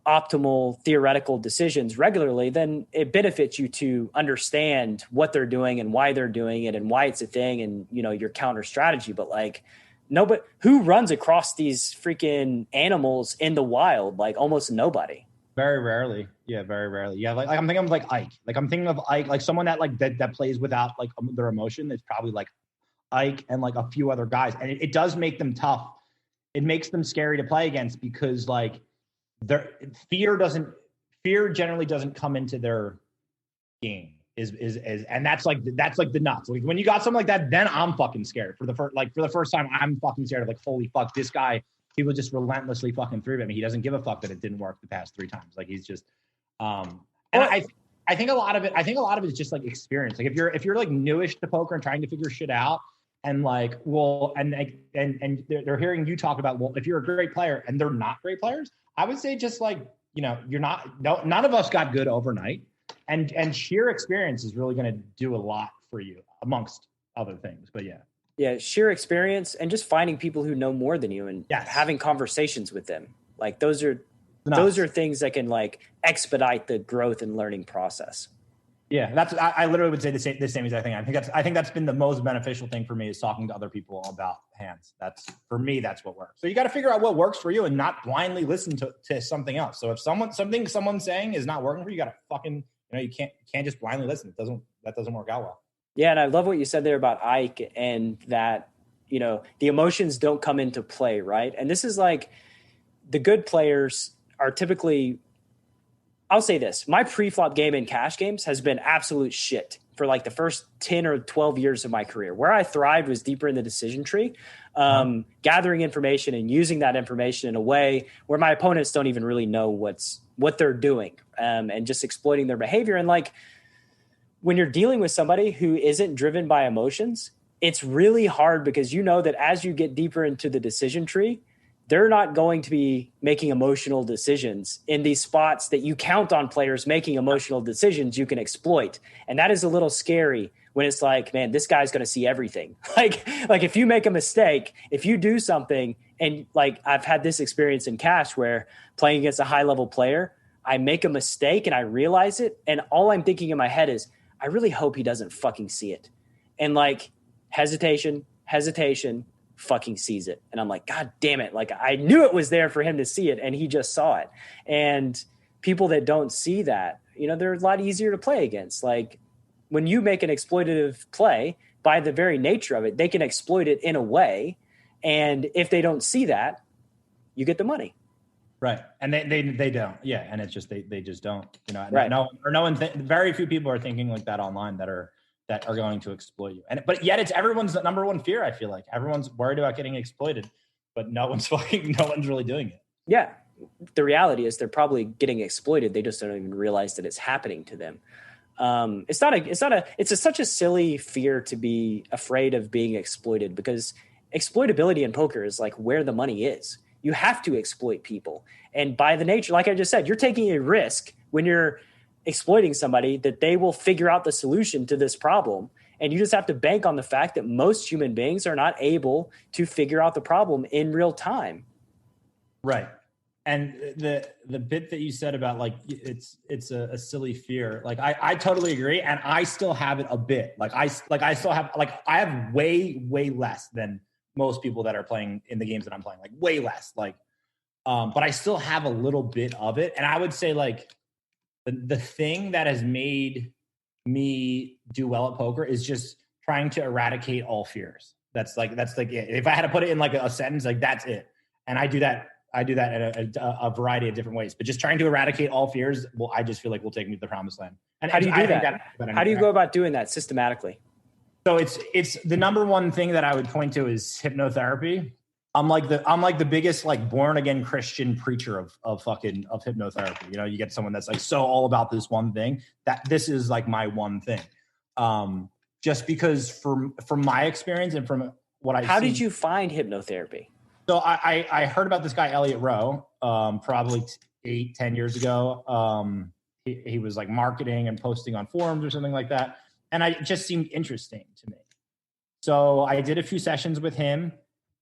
optimal theoretical decisions regularly, then it benefits you to understand what they're doing and why they're doing it and why it's a thing, and your counter strategy. But like nobody who runs across these freaking animals in the wild, like almost nobody. Very rarely. Yeah, very rarely. Yeah, like I'm thinking of like Ike. Like I'm thinking of Ike, like someone that plays without like their emotion. It's probably like Ike and like a few other guys, and it does make them tough. It makes them scary to play against because like fear generally doesn't come into their game and that's like the nuts. Like when you got something like that, then I'm fucking scared for the first time. I'm fucking scared of like, holy fuck, this guy, he will just relentlessly fucking through me. He doesn't give a fuck that it didn't work the past 3 times. Like he's just and I think a lot of it is just like experience. Like if you're like newish to poker and trying to figure shit out, and like, well, and they're hearing you talk about, well, if you're a great player and they're not great players, I would say just like, none of us got good overnight, and sheer experience is really going to do a lot for you amongst other things. But yeah, sheer experience and just finding people who know more than you and having conversations with them. Like those are things that can like expedite the growth and learning process. Yeah, I literally would say the same as I think that's been the most beneficial thing for me, is talking to other people about hands. For me, that's what works. So you got to figure out what works for you and not blindly listen to something else. So if something someone's saying is not working for you, got to fucking, you can't just blindly listen. That doesn't work out well. Yeah, and I love what you said there about Ike, and that the emotions don't come into play, right? And this is like the good players are typically. I'll say this. My pre-flop game in cash games has been absolute shit for like the first 10 or 12 years of my career. Where I thrived was deeper in the decision tree, gathering information and using that information in a way where my opponents don't even really know what they're doing, and just exploiting their behavior. And like when you're dealing with somebody who isn't driven by emotions, it's really hard because that as you get deeper into the decision tree, they're not going to be making emotional decisions in these spots that you count on players making emotional decisions you can exploit. And that is a little scary when it's like, man, this guy's going to see everything. Like if you make a mistake, if you do something, and like I've had this experience in cash where playing against a high level player, I make a mistake and I realize it. And all I'm thinking in my head is, I really hope he doesn't fucking see it. And like hesitation, fucking sees it. And I'm like, God damn it. Like I knew it was there for him to see it and he just saw it. And people that don't see that, they're a lot easier to play against. Like when you make an exploitative play, by the very nature of it, they can exploit it in a way. And if they don't see that, you get the money. Right. And they don't. Yeah. And it's just, they just don't, right. Very few people are thinking like that online that are going to exploit you. But yet it's everyone's number one fear. I feel like everyone's worried about getting exploited, but no one's really doing it. Yeah. The reality is they're probably getting exploited. They just don't even realize that it's happening to them. It's such a silly fear to be afraid of being exploited, because exploitability in poker is like where the money is. You have to exploit people. And by the nature, like I just said, you're taking a risk when you're exploiting somebody that they will figure out the solution to this problem. And you just have to bank on the fact that most human beings are not able to figure out the problem in real time. Right. And the bit that you said about like, it's a silly fear. Like I totally agree. And I still have it a bit. I have way less than most people that are playing in the games that I'm playing, like way less, but I still have a little bit of it. And I would say like the thing that has made me do well at poker is just trying to eradicate all fears. That's like it. If I had to put it in like a sentence, like that's it. And I do that in a variety of different ways, but just trying to eradicate all fears, well, I just feel like will take me to the promised land. And how do you do that? How do you go about doing that systematically? So it's the number one thing that I would point to is hypnotherapy. I'm like the biggest like born again Christian preacher of hypnotherapy. You get someone that's like so all about this one thing, that this is like my one thing. Just because from my experience and from what I've seen. How did you find hypnotherapy? So I heard about this guy, Elliot Rowe, probably 8-10 years ago. He was like marketing and posting on forums or something like that. And it just seemed interesting to me. So I did a few sessions with him,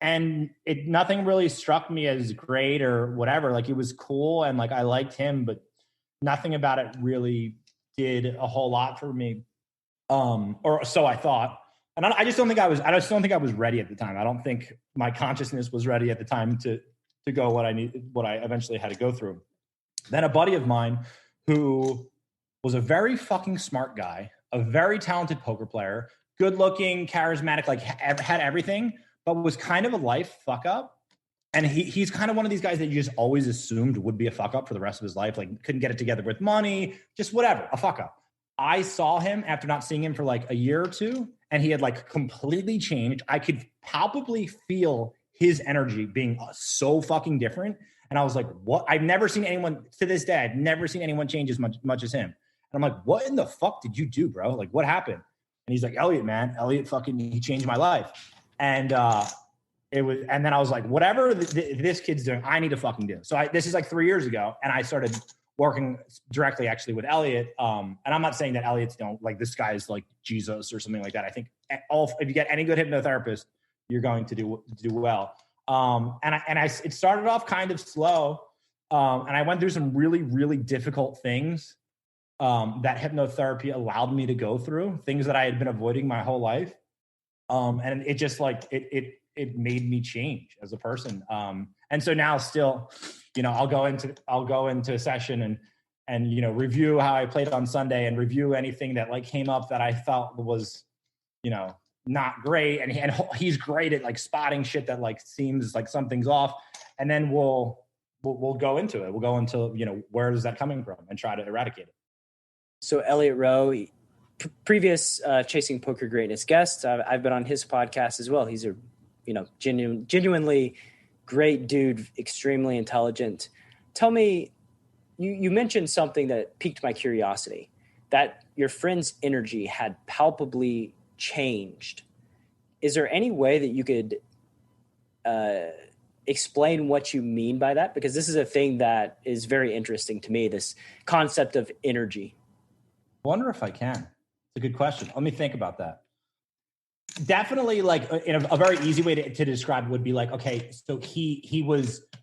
and nothing really struck me as great or whatever. Like, it was cool and like I liked him, but nothing about it really did a whole lot for me. Or so I thought. And I just don't think I was ready at the time. I don't think my consciousness was ready at the time to go what I eventually had to go through. Then a buddy of mine who was a very fucking smart guy, a very talented poker player, good looking, charismatic, like had everything, but was kind of a life fuck up. And he's kind of one of these guys that you just always assumed would be a fuck up for the rest of his life. Like, couldn't get it together with money, just whatever, a fuck up. I saw him after not seeing him for like a year or two, and he had like completely changed. I could palpably feel his energy being so fucking different. And I was like, what? I've never seen anyone to this day. I've never seen anyone change as much as him. And I'm like, what in the fuck did you do, bro? Like, what happened? And he's like, Elliot fucking, he changed my life. And and then I was like, whatever this kid's doing, I need to fucking do. So this is like 3 years ago. And I started working directly actually with Elliot. And I'm not saying that Elliot's, like this guy is like Jesus or something like that. I think if you get any good hypnotherapist, you're going to do well. It started off kind of slow. And I went through some really, really difficult things that hypnotherapy allowed me to go through, things that I had been avoiding my whole life. And it just like, it made me change as a person. And so now still, I'll go into a session and review how I played on Sunday and review anything that like came up that I felt was, not great. And he's great at like spotting shit that like seems like something's off. And then we'll go into it. We'll go into, where is that coming from and try to eradicate it. So Elliot Rowe, previous Chasing Poker Greatness guest, I've been on his podcast as well. He's a, genuinely great dude, extremely intelligent. Tell me, you mentioned something that piqued my curiosity, that your friend's energy had palpably changed. Is there any way that you could explain what you mean by that? Because this is a thing that is very interesting to me, this concept of energy. I wonder if I can. It's a good question. Let me think about that. Definitely, like in a very easy way to describe would be like, okay, so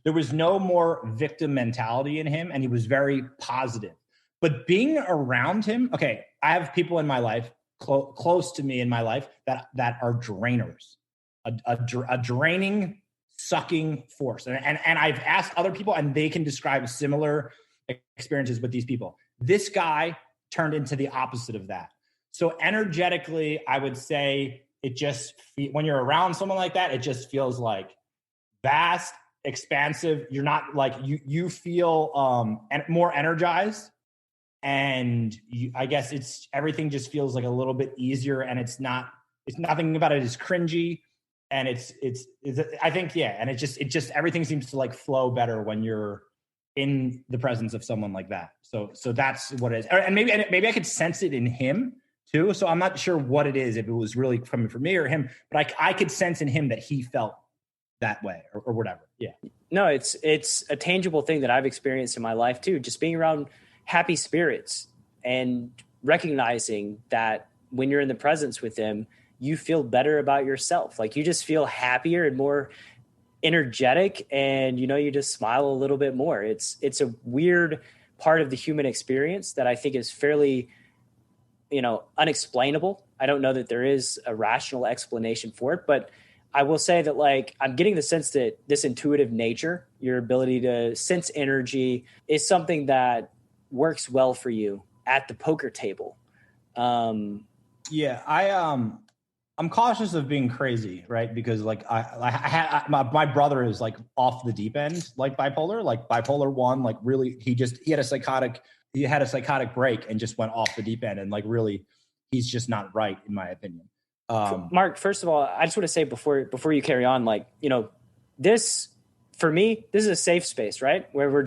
there was no more victim mentality in him, and he was very positive. But being around him, okay, I have people in my life, close to me in my life, that are drainers, a draining, sucking force. And I've asked other people, and they can describe similar experiences with these people. This guy turned into the opposite of that. So energetically, I would say it just, when you're around someone like that, it just feels like vast, expansive. You're not like, you feel more energized. And I guess everything just feels like a little bit easier, and it's nothing about it is cringy. And it's I think, yeah. And it just, everything seems to like flow better when you're in the presence of someone like that. So that's what it is. And maybe I could sense it in him too. So I'm not sure what it is, if it was really coming from me or him, but I could sense in him that he felt that way or whatever. Yeah. No, it's a tangible thing that I've experienced in my life too. Just being around happy spirits and recognizing that when you're in the presence with them, you feel better about yourself. Like you just feel happier and more energetic, and you just smile a little bit more. It's a weird part of the human experience that I think is fairly unexplainable. I don't know that there is a rational explanation for it, but I will say that like I'm getting the sense that this intuitive nature, your ability to sense energy, is something that works well for you at the poker table. Yeah, I'm cautious of being crazy, right? Because like my brother is like off the deep end, like bipolar 1, like really he had a psychotic break and just went off the deep end, and like really he's just not right in my opinion. Mark, first of all, I just want to say before you carry on, like, this, for me, this is a safe space, right? Where we're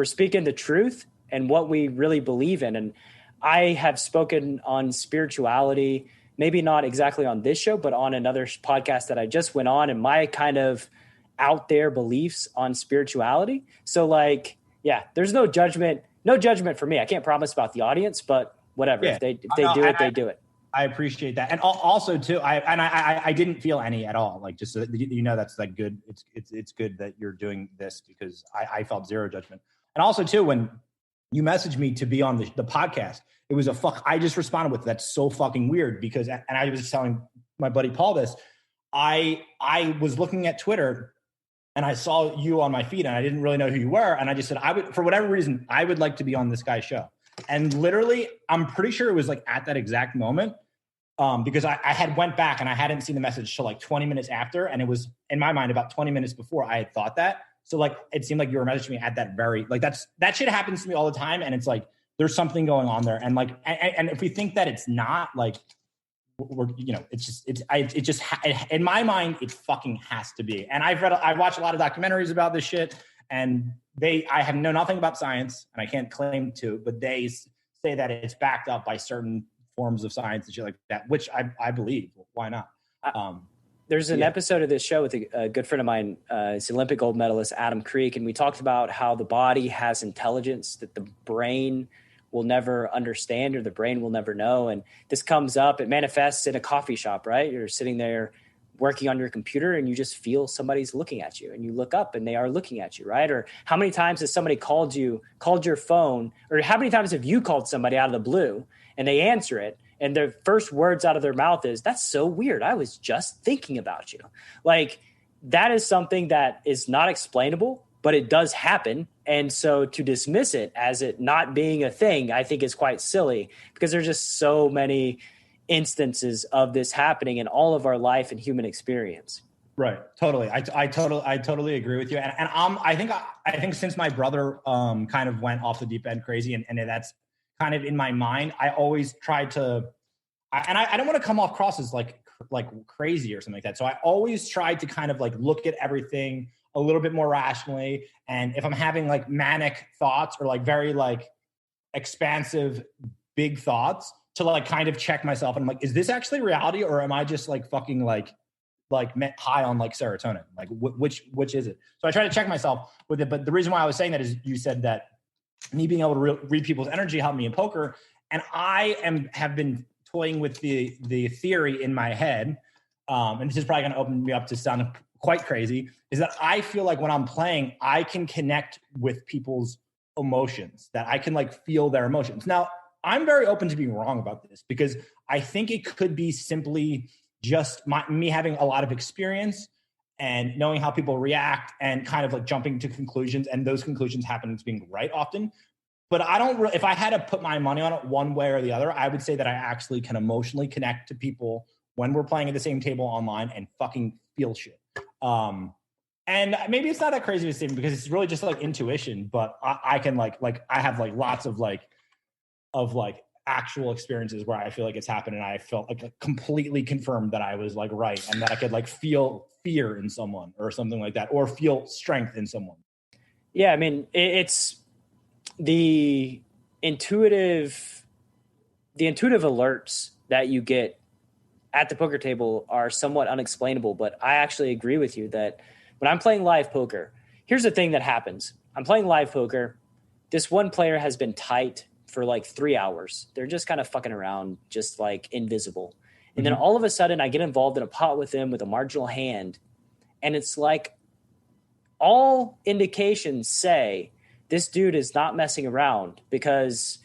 speaking the truth and what we really believe in. And I have spoken on spirituality, maybe not exactly on this show, but on another podcast that I just went on, and my kind of out there beliefs on spirituality. So like, yeah, there's no judgment for me. I can't promise about the audience, but whatever. Yeah. If they do it, they do it. I appreciate that. And also too, I didn't feel any at all. Like, just so that that's like good. It's good that you're doing this, because I felt zero judgment. And also too, when you messaged me to be on the podcast, it was I just responded with, that's so fucking weird, because, and I was just telling my buddy Paul this, I was looking at Twitter and I saw you on my feed and I didn't really know who you were. And I just said, for whatever reason, I would like to be on this guy's show. And literally, I'm pretty sure it was like at that exact moment, because I had went back and I hadn't seen the message till like 20 minutes after. And it was in my mind about 20 minutes before I had thought that. So like, it seemed like you were messaging me at that very, like that shit happens to me all the time. And it's like, there's something going on there. And like, and if we think that it's not, like, in my mind, it fucking has to be. And I've watched a lot of documentaries about this shit, and I know nothing about science, and I can't claim to, but they say that it's backed up by certain forms of science and shit like that, which I believe. Why not? There's an episode of this show with a good friend of mine. It's Olympic gold medalist Adam Creek, and we talked about how the body has intelligence that the brain will never understand, or the brain will never know. And this comes up, it manifests in a coffee shop, right? You're sitting there working on your computer and you just feel somebody's looking at you, and you look up and they are looking at you, right? Or how many times has somebody called your phone, or how many times have you called somebody out of the blue and they answer it, and their first words out of their mouth is, "That's so weird. I was just thinking about you." Like, that is something that is not explainable, but it does happen. And so to dismiss it as it not being a thing, I think is quite silly, because there's just so many instances of this happening in all of our life and human experience. Right. Totally. I totally agree with you. And I think since my brother kind of went off the deep end crazy, and that's kind of in my mind, I always try to, and I don't want to come off cross as like crazy or something like that. So I always try to kind of like look at everything a little bit more rationally. And if I'm having like manic thoughts, or like very like expansive, big thoughts, to like kind of check myself. And I'm like, is this actually reality, or am I just like fucking like like high on like serotonin? Like which is it? So I try to check myself with it. But the reason why I was saying that is you said that me being able to read people's energy helped me in poker. And I have been toying with the theory in my head. And this is probably going to open me up to sound quite crazy, is that I feel like when I'm playing, I can connect with people's emotions, that I can like feel their emotions. Now, I'm very open to being wrong about this because I think it could be simply just me having a lot of experience and knowing how people react and kind of like jumping to conclusions, and those conclusions happen to being right often. But I don't if I had to put my money on it one way or the other, I would say that I actually can emotionally connect to people when we're playing at the same table online and fucking feel shit. And maybe it's not that crazy of a statement because it's really just like intuition, but I can like I have like lots of actual experiences where I feel like it's happened and I felt like completely confirmed that I was like right and that I could like feel fear in someone or something like that, or feel strength in someone. Yeah, I mean, it's the intuitive alerts that you get at the poker table are somewhat unexplainable, but I actually agree with you that when I'm playing live poker, here's the thing that happens. I'm playing live poker. This one player has been tight for like 3 hours. They're just kind of fucking around, just like invisible. And then all of a sudden I get involved in a pot with them with a marginal hand. And it's like all indications say this dude is not messing around because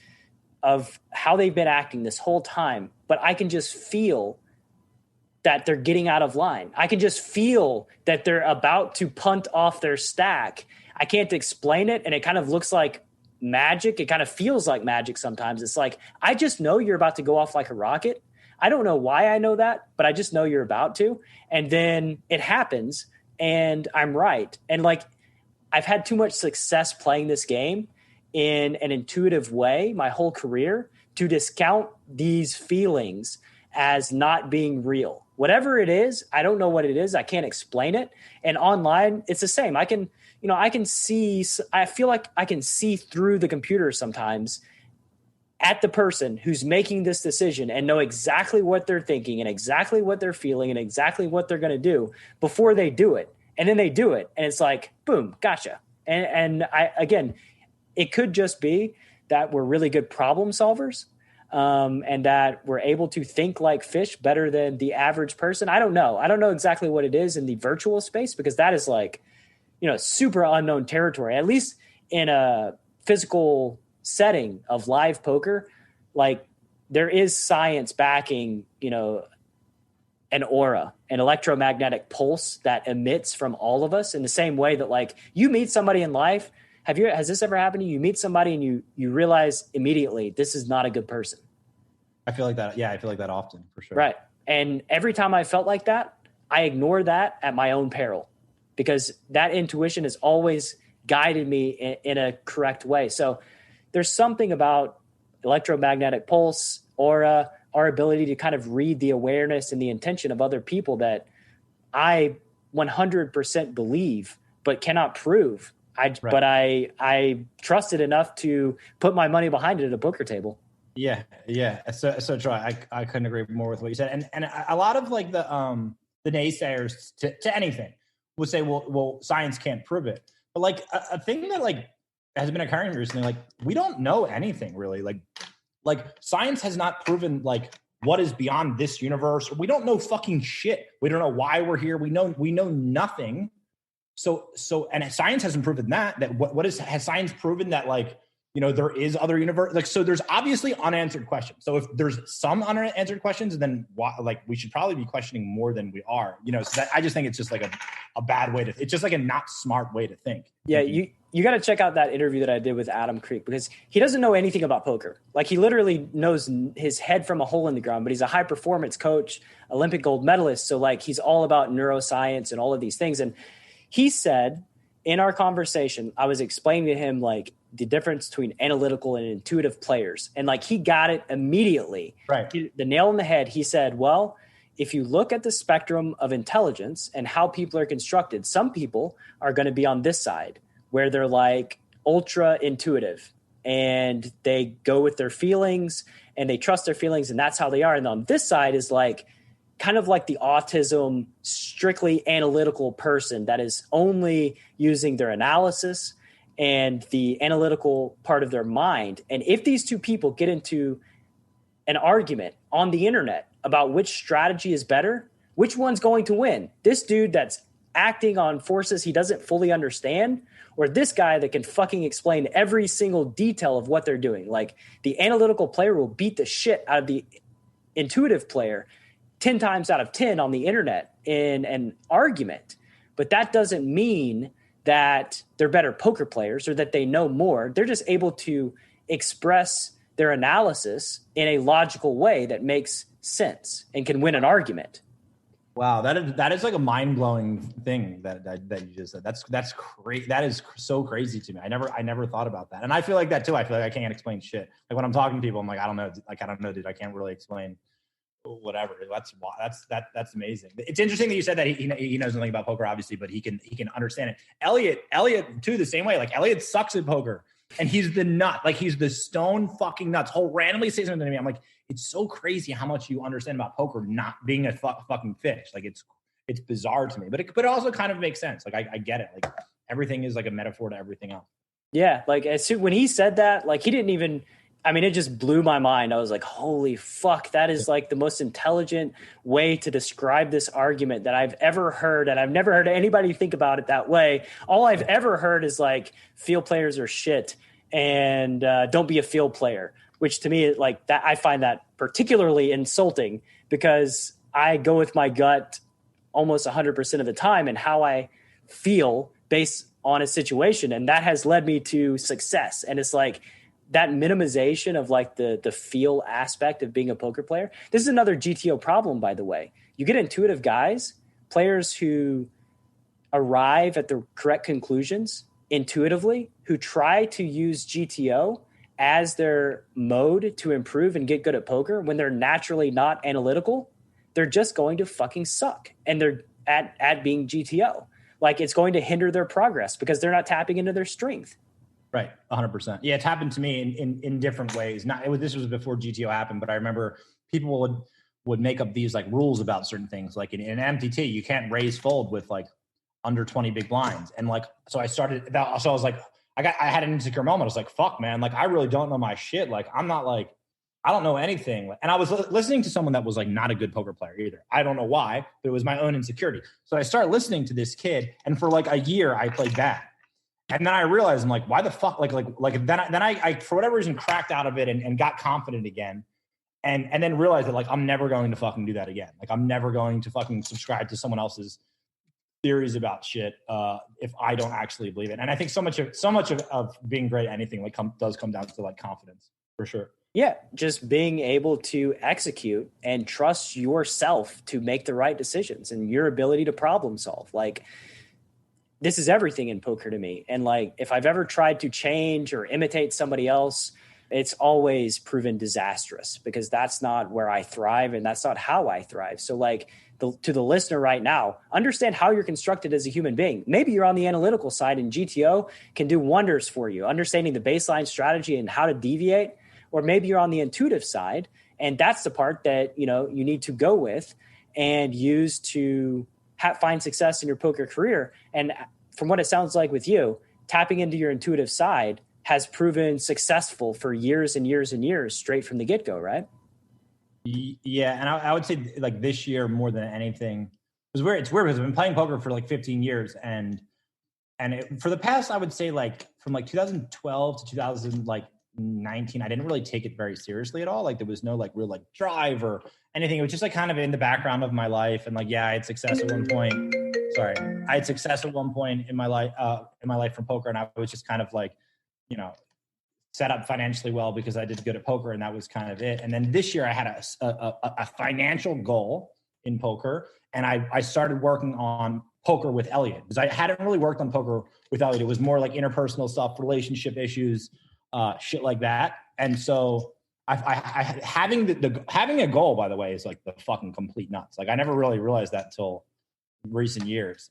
of how they've been acting this whole time. But I can just feel that they're getting out of line. I can just feel that they're about to punt off their stack. I can't explain it. And it kind of looks like magic. It kind of feels like magic sometimes. It's like, I just know you're about to go off like a rocket. I don't know why I know that, but I just know you're about to. And then it happens and I'm right. And like, I've had too much success playing this game in an intuitive way my whole career to discount these feelings as not being real. Whatever it is, I don't know what it is. I can't explain it. And online, it's the same. I feel like I can see through the computer sometimes at the person who's making this decision and know exactly what they're thinking and exactly what they're feeling and exactly what they're going to do before they do it. And then they do it. And it's like, boom, gotcha. And again, it could just be that we're really good problem solvers. And that we're able to think like fish better than the average person. I don't know. I don't know exactly what it is in the virtual space because that is like, super unknown territory, at least in a physical setting of live poker. Like there is science backing, an aura, an electromagnetic pulse that emits from all of us in the same way that like you meet somebody in life. Has this ever happened to you? You meet somebody and you realize immediately this is not a good person. I feel like that. Yeah, I feel like that often for sure. Right. And every time I felt like that, I ignore that at my own peril because that intuition has always guided me in a correct way. So there's something about electromagnetic pulse, aura, our ability to kind of read the awareness and the intention of other people that I 100% believe, but cannot prove. But I trusted enough to put my money behind it at a poker table. Yeah. So Troy, I couldn't agree more with what you said. And a lot of like the naysayers to anything would say, well, science can't prove it. But like a thing that like has been occurring recently, like we don't know anything really. Like science has not proven like what is beyond this universe. We don't know fucking shit. We don't know why we're here. We know nothing. So, and science hasn't proven that has science proven that like, there is other universe, like, so there's obviously unanswered questions. So if there's some unanswered questions, then like we should probably be questioning more than we are, so that I just think it's just like a bad way it's just like a not smart way to think. Yeah. You got to check out that interview that I did with Adam Creek because he doesn't know anything about poker. Like he literally knows his head from a hole in the ground, but he's a high performance coach, Olympic gold medalist. So like he's all about neuroscience and all of these things. And he said in our conversation, I was explaining to him like the difference between analytical and intuitive players. And like, he got it immediately. Right. The nail in the head. He said, well, if you look at the spectrum of intelligence and how people are constructed, some people are going to be on this side where they're like ultra intuitive and they go with their feelings and they trust their feelings and that's how they are. And on this side is like, kind of like the autism, strictly analytical person that is only using their analysis and the analytical part of their mind. And if these two people get into an argument on the internet about which strategy is better, which one's going to win? This dude that's acting on forces he doesn't fully understand, or this guy that can fucking explain every single detail of what they're doing? Like, the analytical player will beat the shit out of the intuitive player 10 times out of 10 on the internet in an argument. But that doesn't mean that they're better poker players or that they know more. They're just able to express their analysis in a logical way that makes sense and can win an argument. Wow, that is like a mind-blowing thing that you just said. That's crazy. That is so crazy to me. I never thought about that. And I feel like that too. I feel like I can't explain shit. Like when I'm talking to people, I'm like, I don't know, dude. I can't really explain whatever. That's amazing. It's interesting that you said that he knows nothing about poker, obviously, but he can understand it. Elliot too, the same way. Like Elliot sucks at poker, and he's the nut. Like he's the stone fucking nuts. He'll randomly say something to me. I'm like, it's so crazy how much you understand about poker not being a fucking fish. Like it's bizarre to me, but it also kind of makes sense. Like I get it. Like everything is like a metaphor to everything else. Yeah, like when he said that, like he didn't even. I mean, it just blew my mind. I was like, holy fuck, that is like the most intelligent way to describe this argument that I've ever heard. And I've never heard anybody think about it that way. All I've ever heard is like, field players are shit and don't be a field player, which to me, like that, I find that particularly insulting because I go with my gut almost 100% of the time and how I feel based on a situation. And that has led me to success. And it's like, that minimization of like the feel aspect of being a poker player. This is another GTO problem, by the way. You get intuitive guys, players who arrive at the correct conclusions intuitively, who try to use GTO as their mode to improve and get good at poker when they're naturally not analytical. They're just going to fucking suck. And they're at being GTO. Like it's going to hinder their progress because they're not tapping into their strength. Right, 100%. Yeah, it's happened to me in different ways. This was before GTO happened, but I remember people would make up these like rules about certain things. Like in MTT, you can't raise fold with like under 20 big blinds. And like, so I started that. So I was like, I had an insecure moment. I was like, fuck, man. Like, I really don't know my shit. Like, I'm not like, I don't know anything. And I was listening to someone that was like not a good poker player either. I don't know why, but it was my own insecurity. So I started listening to this kid, and for like a year, I played bad. And then I realized, I'm like, why the fuck? Like then I for whatever reason cracked out of it and got confident again. And then realized that like, I'm never going to fucking do that again. Like I'm never going to fucking subscribe to someone else's theories about shit if I don't actually believe it. And I think so much of being great at anything like does come down to like confidence for sure. Yeah, just being able to execute and trust yourself to make the right decisions and your ability to problem solve. Like, this is everything in poker to me. And like, if I've ever tried to change or imitate somebody else, it's always proven disastrous because that's not where I thrive and that's not how I thrive. So like to the listener right now, understand how you're constructed as a human being. Maybe you're on the analytical side and GTO can do wonders for you, understanding the baseline strategy and how to deviate. Or maybe you're on the intuitive side and that's the part that, you know, you need to go with and use to find success in your poker career. And from what it sounds like with you, tapping into your intuitive side has proven successful for years and years and years straight from the get-go, right? Yeah, and I would say like this year more than anything, it's weird because I've been playing poker for like 15 years, and for the past, I would say like from like 2012 to 2019, I didn't really take it very seriously at all. Like there was no like real like drive or anything. It was just like kind of in the background of my life, and like I had success at one point. I had success at one point in my life from poker, and I was just kind of like, you know, set up financially well because I did good at poker, and that was kind of it. And then this year I had a financial goal in poker, and I started working on poker with Elliot because I hadn't really worked on poker with Elliot. It was more like interpersonal stuff, relationship issues, shit like that. And so I having a goal, by the way, is like the fucking complete nuts. Like I never really realized that until recent years.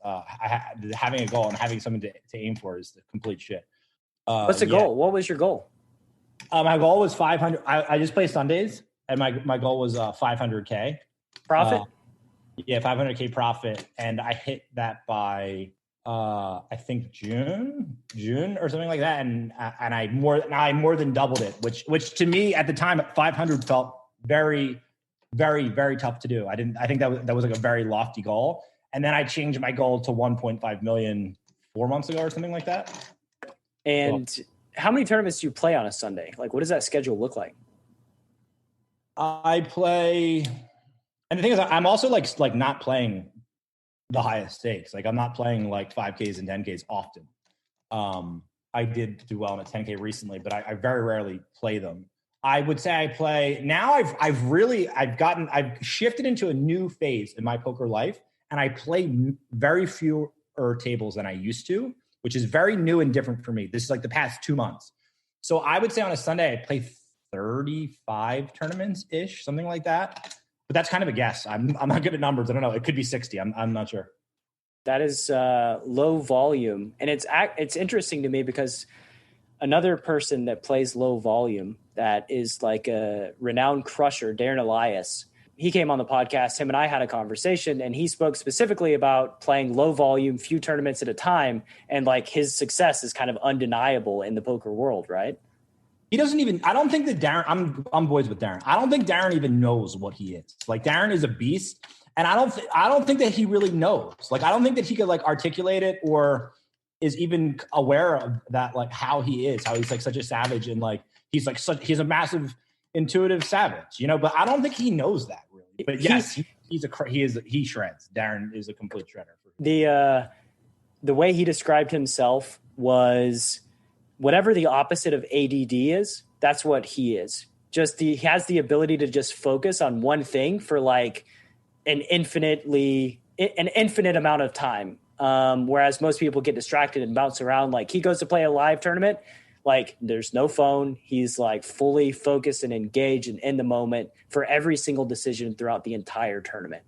Having a goal and having something to aim for is the complete shit. What's the goal? What was your goal? My goal was 500. I just play Sundays, and my goal was 500K profit. Yeah, 500K profit. And I hit that by, I think June or something like that. And I more than doubled it, which to me at the time at 500 felt very, very, very tough to do. I think that was like a very lofty goal. And then I changed my goal to 1.5 million 4 months ago or something like that. And how many tournaments do you play on a Sunday? Like, what does that schedule look like? I play, and the thing is, I'm also like not playing the highest stakes. Like I'm not playing like 5Ks and 10Ks often. I did do well in a 10K recently, but I very rarely play them. I would say I play now. I've shifted into a new phase in my poker life, and I play very fewer tables than I used to, which is very new and different for me. This is like the past 2 months. So I would say on a Sunday, I play 35 tournaments ish, something like that. But that's kind of a guess. I'm not good at numbers. I don't know. It could be 60. I'm not sure. That is low volume. And it's interesting to me because another person that plays low volume that is like a renowned crusher, Darren Elias, he came on the podcast. Him and I had a conversation, and he spoke specifically about playing low volume, few tournaments at a time. And like his success is kind of undeniable in the poker world, right? He doesn't even, I don't think that Darren, I'm boys with Darren. I don't think Darren even knows what he is. Like Darren is a beast. And I don't think that he really knows. Like, I don't think that he could like articulate it or is even aware of that, like how he is, how he's like such a savage. And like, he's a massive intuitive savage, you know, but I don't think he knows that really. But yes, he shreds. Darren is a complete shredder. The way he described himself was whatever the opposite of ADD is, that's what he is. He has the ability to just focus on one thing for like an infinite amount of time. Whereas most people get distracted and bounce around. Like he goes to play a live tournament, like there's no phone. He's like fully focused and engaged and in the moment for every single decision throughout the entire tournament.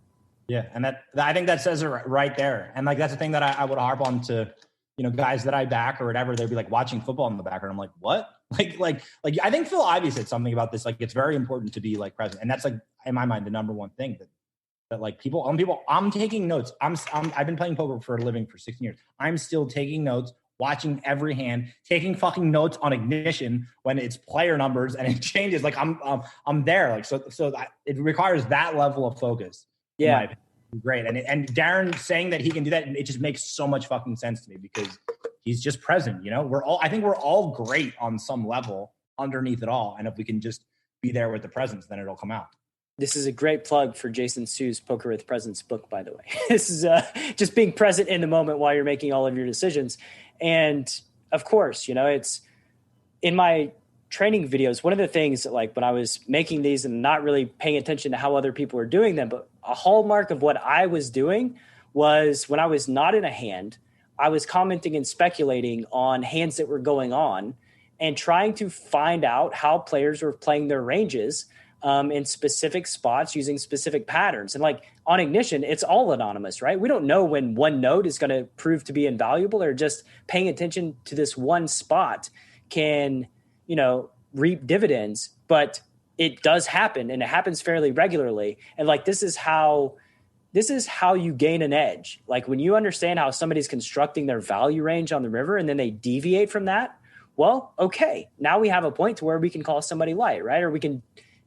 Yeah. And I think that says it right there. And like, that's the thing that I would harp on to, you know, guys that I back or whatever. They'd be like watching football in the background. I'm like, what? Like I think Phil Ivey said something about this. Like, it's very important to be like present. And that's like, in my mind, the number one thing that like I'm taking notes. I've been playing poker for a living for 16 years. I'm still taking notes, watching every hand, taking fucking notes on ignition when it's player numbers and it changes. Like I'm there. Like, so it requires that level of focus. Yeah. Great. And Darren saying that he can do that, it just makes so much fucking sense to me because he's just present, you know? I think we're all great on some level underneath it all. And if we can just be there with the presence, then it'll come out. This is a great plug for Jason Sue's Poker with Presence book, by the way. This is just being present in the moment while you're making all of your decisions. And of course, you know, it's in my training videos, one of the things that, like when I was making these and not really paying attention to how other people were doing them, but a hallmark of what I was doing was when I was not in a hand, I was commenting and speculating on hands that were going on and trying to find out how players were playing their ranges in specific spots using specific patterns. And like on Ignition, it's all anonymous, right? We don't know when one note is going to prove to be invaluable, or just paying attention to this one spot can, you know, reap dividends, but it does happen, and it happens fairly regularly. And like, this is how you gain an edge. Like when you understand how somebody's constructing their value range on the river and then they deviate from that, well, okay, now we have a point to where we can call somebody light, right? Or we can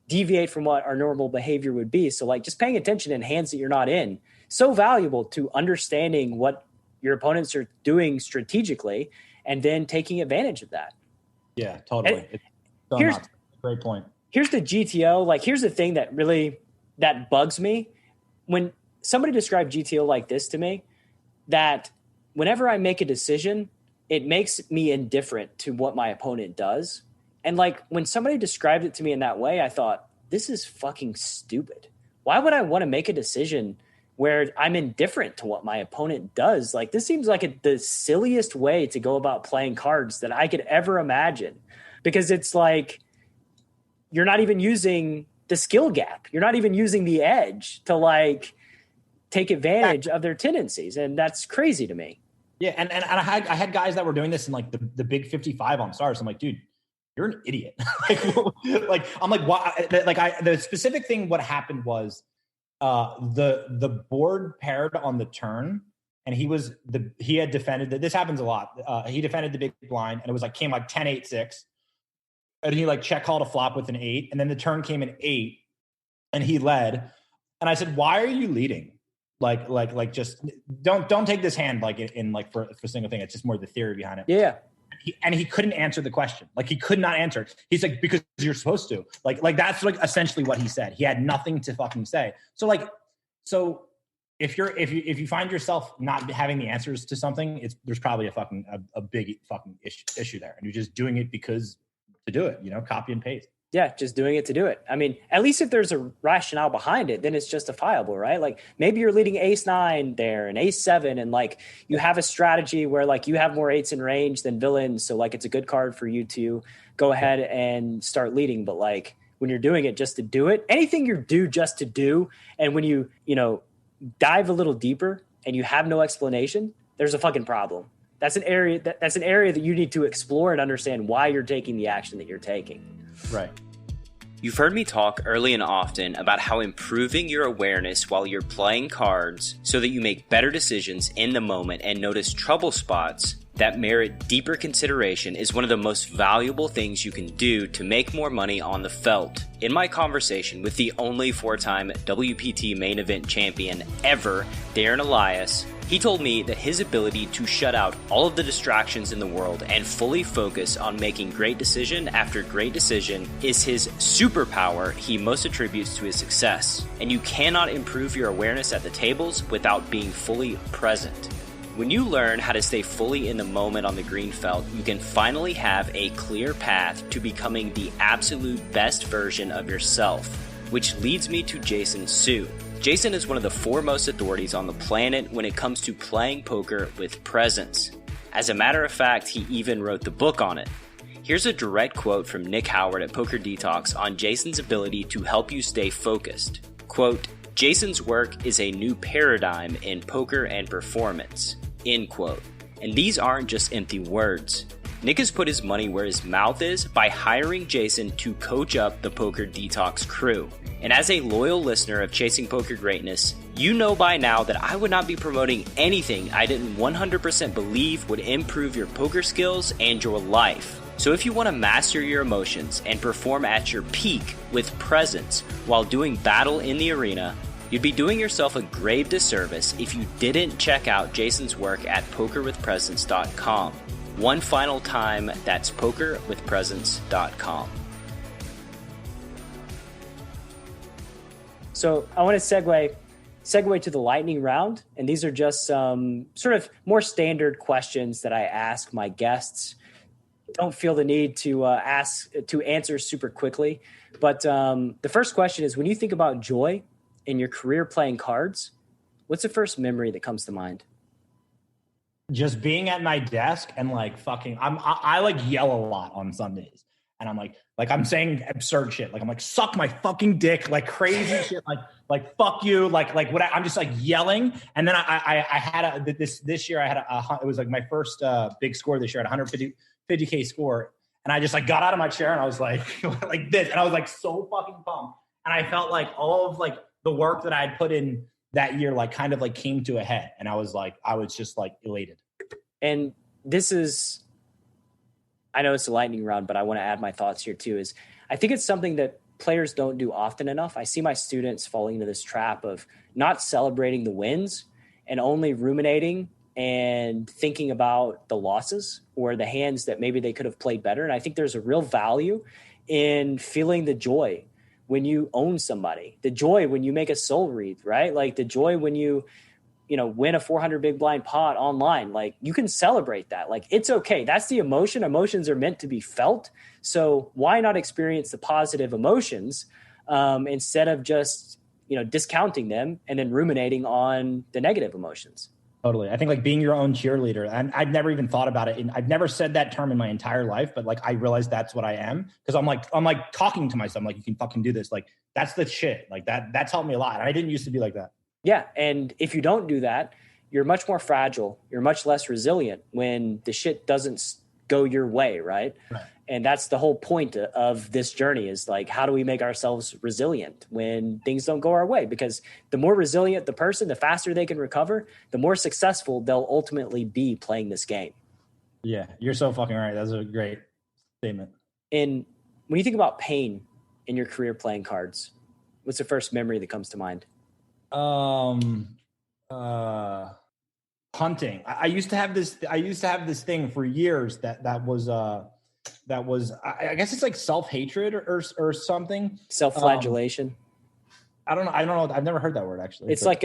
deviate from what our normal behavior would be. So like just paying attention in hands that you're not in, so valuable to understanding what your opponents are doing strategically and then taking advantage of that. Yeah, totally. Here's a great point. Here's the GTO. Like, here's the thing that bugs me. When somebody described GTO like this to me, that whenever I make a decision, it makes me indifferent to what my opponent does. And like when somebody described it to me in that way, I thought, this is fucking stupid. Why would I want to make a decision where I'm indifferent to what my opponent does? Like, this seems like the silliest way to go about playing cards that I could ever imagine, because it's like, you're not even using the skill gap. You're not even using the edge to like take advantage of their tendencies. And that's crazy to me. Yeah. And I had guys that were doing this in like the big 55 on Stars. I'm like, dude, you're an idiot. I'm like, why? Like the specific thing, what happened was the board paired on the turn, and he had defended this happens a lot. He defended the big blind, and it was like came like 10-8-6, and he like check called a flop with an 8, and then the turn came in 8, and he led, and I said, "Why are you leading? Like just don't take this hand like in like for a single thing. It's just more the theory behind it." Yeah. And he couldn't answer the question. Like he could not answer it. He's like, because you're supposed to. Like that's like essentially what he said. He had nothing to fucking say. So if you find yourself not having the answers to something, there's probably a big fucking issue there, and you're just doing it because to do it. Copy and paste. Yeah, just doing it to do it. I mean, at least if there's a rationale behind it, then it's justifiable, right? Like maybe you're leading ace-9 there and ace-7, and like you have a strategy where like you have more 8s in range than villains, so like it's a good card for you to go ahead and start leading. But like when you're doing it just to do it, anything you do just to do, and when you dive a little deeper and you have no explanation, there's a fucking problem. That's an area that you need to explore and understand why you're taking the action that you're taking. Right. You've heard me talk early and often about how improving your awareness while you're playing cards so that you make better decisions in the moment and notice trouble spots that merit deeper consideration is one of the most valuable things you can do to make more money on the felt. In my conversation with the only 4-time WPT main event champion ever, Darren Elias, he told me that his ability to shut out all of the distractions in the world and fully focus on making great decision after great decision is his superpower he most attributes to his success. And you cannot improve your awareness at the tables without being fully present. When you learn how to stay fully in the moment on the green felt, you can finally have a clear path to becoming the absolute best version of yourself, which leads me to Jason Su. Jason is one of the foremost authorities on the planet when it comes to playing poker with presence. As a matter of fact, he even wrote the book on it. Here's a direct quote from Nick Howard at Poker Detox on Jason's ability to help you stay focused. Quote, "Jason's work is a new paradigm in poker and performance." End quote. And these aren't just empty words. Nick has put his money where his mouth is by hiring Jason to coach up the Poker Detox crew. And as a loyal listener of Chasing Poker Greatness, you know by now that I would not be promoting anything I didn't 100% believe would improve your poker skills and your life. So if you want to master your emotions and perform at your peak with presence while doing battle in the arena, you'd be doing yourself a grave disservice if you didn't check out Jason's work at pokerwithpresence.com. One final time, that's pokerwithpresence.com. So I want to segue to the lightning round, and these are just some sort of more standard questions that I ask my guests. Don't feel the need to answer super quickly, but the first question is: when you think about joy in your career playing cards, what's the first memory that comes to mind? Just being at my desk and like fucking, I like yell a lot on Sundays, and I'm like I'm saying absurd shit. Like I'm like, suck my fucking dick, like crazy shit, like fuck you, like what I'm just like yelling. And then I had this year I had it was like my first big score this year at 150K score, and I just like got out of my chair and I was like like this, and I was like so fucking pumped, and I felt like all of like the work that I had put in that year like kind of like came to a head, and I was just like elated. And this is, I know it's a lightning round, but I want to add my thoughts here too, is I think it's something that players don't do often enough. I see my students falling into this trap of not celebrating the wins and only ruminating and thinking about the losses or the hands that maybe they could have played better. And I think there's a real value in feeling the joy when you own somebody, the joy when you make a soul read, right? Like the joy when you win a 400 big blind pot online. Like you can celebrate that. Like it's okay. That's the emotion. Emotions are meant to be felt. So why not experience the positive emotions instead of just, discounting them and then ruminating on the negative emotions? Totally. I think like being your own cheerleader, and I've never even thought about it. And I've never said that term in my entire life, but like, I realized that's what I am. Cause I'm like talking to myself. I'm like, you can fucking do this. Like, that's the shit. Like that's helped me a lot. And I didn't used to be like that. Yeah. And if you don't do that, you're much more fragile. You're much less resilient when the shit doesn't go your way, right? Right. And that's the whole point of this journey is like, how do we make ourselves resilient when things don't go our way? Because the more resilient the person, the faster they can recover, the more successful they'll ultimately be playing this game. Yeah, you're so fucking right. That's a great statement. And when you think about pain in your career playing cards, what's the first memory that comes to mind? Hunting. I used to have this thing for years that was I guess it's like self-hatred or something. Self-flagellation. I don't know. I've never heard that word actually. It's like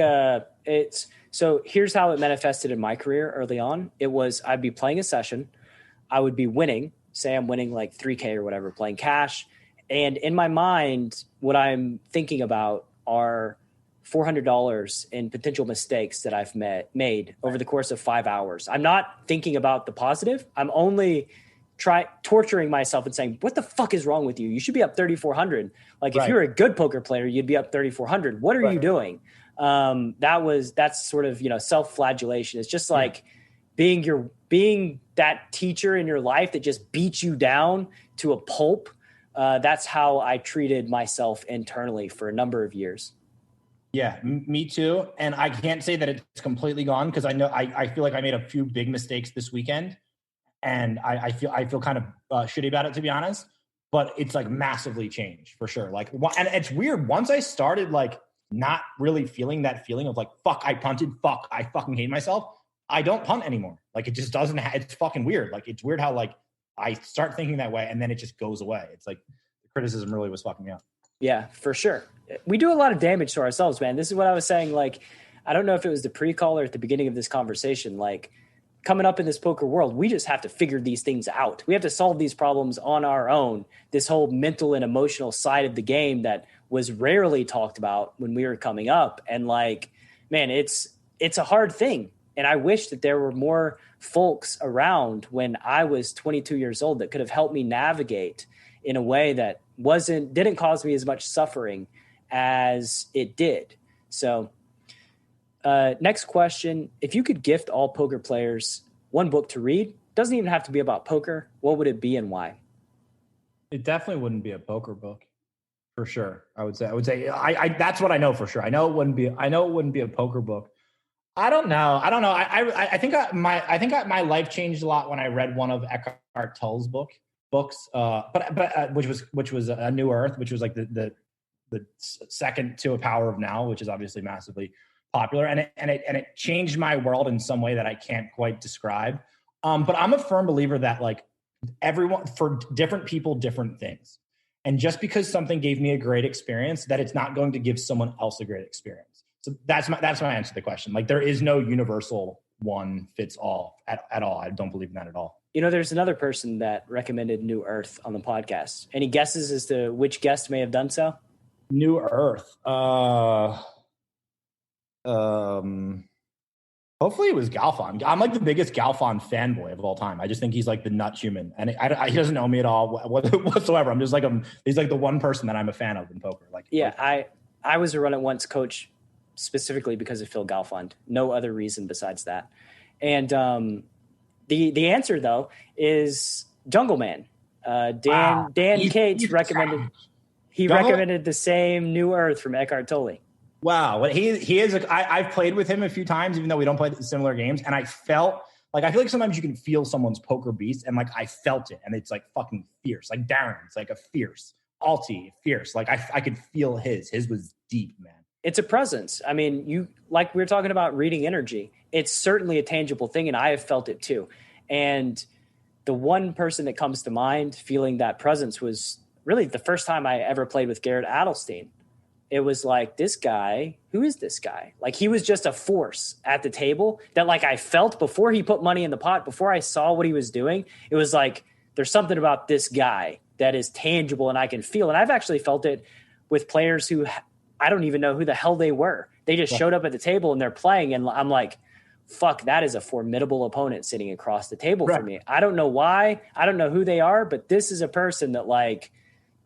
so here's how it manifested in my career early on. It was, I'd be playing a session. I would be winning. Say I'm winning like 3K or whatever, playing cash. And in my mind, what I'm thinking about are $400 in potential mistakes that I've made over the course of 5 hours. I'm not thinking about the positive. I'm only torturing myself and saying, what the fuck is wrong with you? You should be up 3,400. Like if you're a good poker player, you'd be up 3,400. What are you doing? That's sort of, self-flagellation. It's just like being that teacher in your life that just beats you down to a pulp. That's how I treated myself internally for a number of years. Yeah, me too. And I can't say that it's completely gone because I know I feel like I made a few big mistakes this weekend, and I feel kind of shitty about it, to be honest. But it's like massively changed for sure. Like, and it's weird. Once I started like not really feeling that feeling of like, fuck, I punted, fuck, I fucking hate myself. I don't punt anymore. Like it just doesn't. It's fucking weird. Like it's weird how like I start thinking that way and then it just goes away. It's like the criticism really was fucking me up. Yeah, for sure. We do a lot of damage to ourselves, man. This is what I was saying. Like, I don't know if it was the pre-call or at the beginning of this conversation, like coming up in this poker world, we just have to figure these things out. We have to solve these problems on our own. This whole mental and emotional side of the game that was rarely talked about when we were coming up. And like, man, it's a hard thing. And I wish that there were more folks around when I was 22 years old that could have helped me navigate in a way that didn't cause me as much suffering as it did. So next question, if you could gift all poker players one book to read, doesn't even have to be about poker, what would it be and why? It definitely wouldn't be a poker book, for sure. I would say I that's what I know for sure. I know it wouldn't be a poker book. I don't know. I think my life changed a lot when I read one of Eckhart Tolle's books. But which was A New Earth, which was like the second to A Power of Now, which is obviously massively popular, and it changed my world in some way that I can't quite describe. But I'm a firm believer that like everyone, for different people, different things, and just because something gave me a great experience, that it's not going to give someone else a great experience. So that's my answer to the question. Like there is no universal one fits all at all. I don't believe in that at all. There's another person that recommended New Earth on the podcast. Any guesses as to which guest may have done so? New Earth. Hopefully it was Galfon. I'm like the biggest Galfon fanboy of all time. I just think he's like the nut human, and he doesn't know me at all whatsoever. I'm just like he's like the one person that I'm a fan of in poker. Like, yeah, I was a Run It Once coach specifically because of Phil Galfond. No other reason besides that. And the answer though is Jungle Man. Dan Cates recommended. He recommended the same New Earth from Eckhart Tolle. Wow, he is. I've played with him a few times, even though we don't play similar games, and I feel like sometimes you can feel someone's poker beast, and like I felt it, and it's like fucking fierce. Like Darren's like a fierce, Alti fierce. Like I could feel his. His was deep, man. It's a presence. I mean, you like we were talking about reading energy. It's certainly a tangible thing, and I have felt it too. And the one person that comes to mind feeling that presence was really the first time I ever played with Garrett Adelstein. It was like, this guy, who is this guy? Like he was just a force at the table that like I felt before he put money in the pot, before I saw what he was doing. It was like, there's something about this guy that is tangible and I can feel. And I've actually felt it with players who I don't even know who the hell they were. They just showed up at the table and they're playing. And I'm like, fuck, that is a formidable opponent sitting across the table for me. I don't know why. I don't know who they are, but this is a person that like,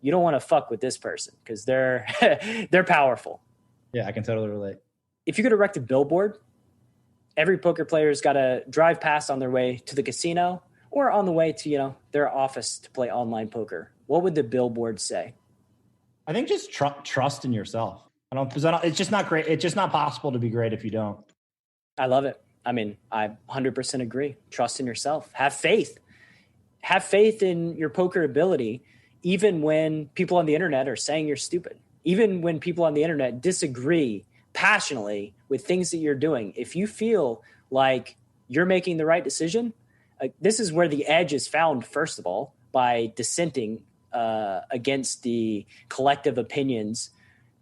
you don't want to fuck with this person because they're powerful. Yeah, I can totally relate. If you could erect a billboard, every poker player's got to drive past on their way to the casino or on the way to, their office to play online poker, what would the billboard say? I think just trust in yourself. It's just not great. It's just not possible to be great if you don't. I love it. I mean, I 100% agree. Trust in yourself. Have faith. Have faith in your poker ability, even when people on the internet are saying you're stupid. Even when people on the internet disagree passionately with things that you're doing. If you feel like you're making the right decision, this is where the edge is found, first of all, by dissenting against the collective opinions.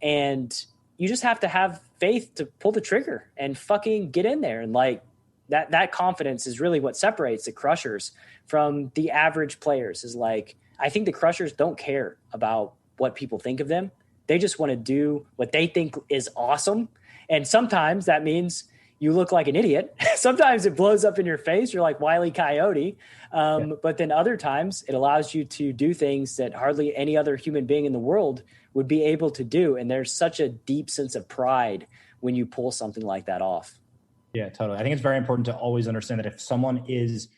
And you just have to have faith to pull the trigger and fucking get in there. And like that confidence is really what separates the crushers from the average players. Is like, I think the crushers don't care about what people think of them. They just want to do what they think is awesome. And sometimes that means you look like an idiot. Sometimes it blows up in your face. You're like Wile E. Coyote. But then other times it allows you to do things that hardly any other human being in the world would be able to do. And there's such a deep sense of pride when you pull something like that off. Yeah, totally. I think it's very important to always understand that if someone is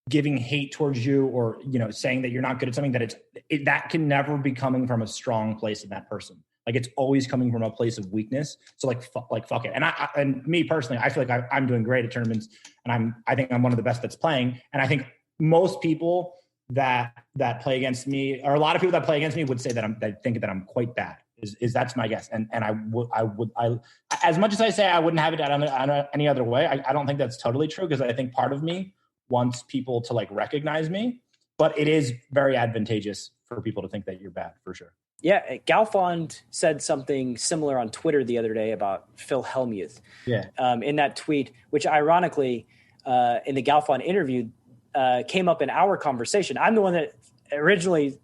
giving hate towards you or, saying that you're not good at something, that can never be coming from a strong place in that person. Like it's always coming from a place of weakness. So fuck it. And me personally, I feel like I'm doing great at tournaments, and I think I'm one of the best that's playing. And I think most people that play against me, or a lot of people that play against me, would say that think that I'm quite bad. Is that's my guess. And I would as much as I say I wouldn't have it any other way, I don't think that's totally true, because I think part of me wants people to like recognize me, but it is very advantageous for people to think that you're bad, for sure. Yeah, Galfond said something similar on Twitter the other day about Phil Hellmuth. Yeah. In that tweet, which ironically, in the Galfond interview, came up in our conversation. I'm the one that originally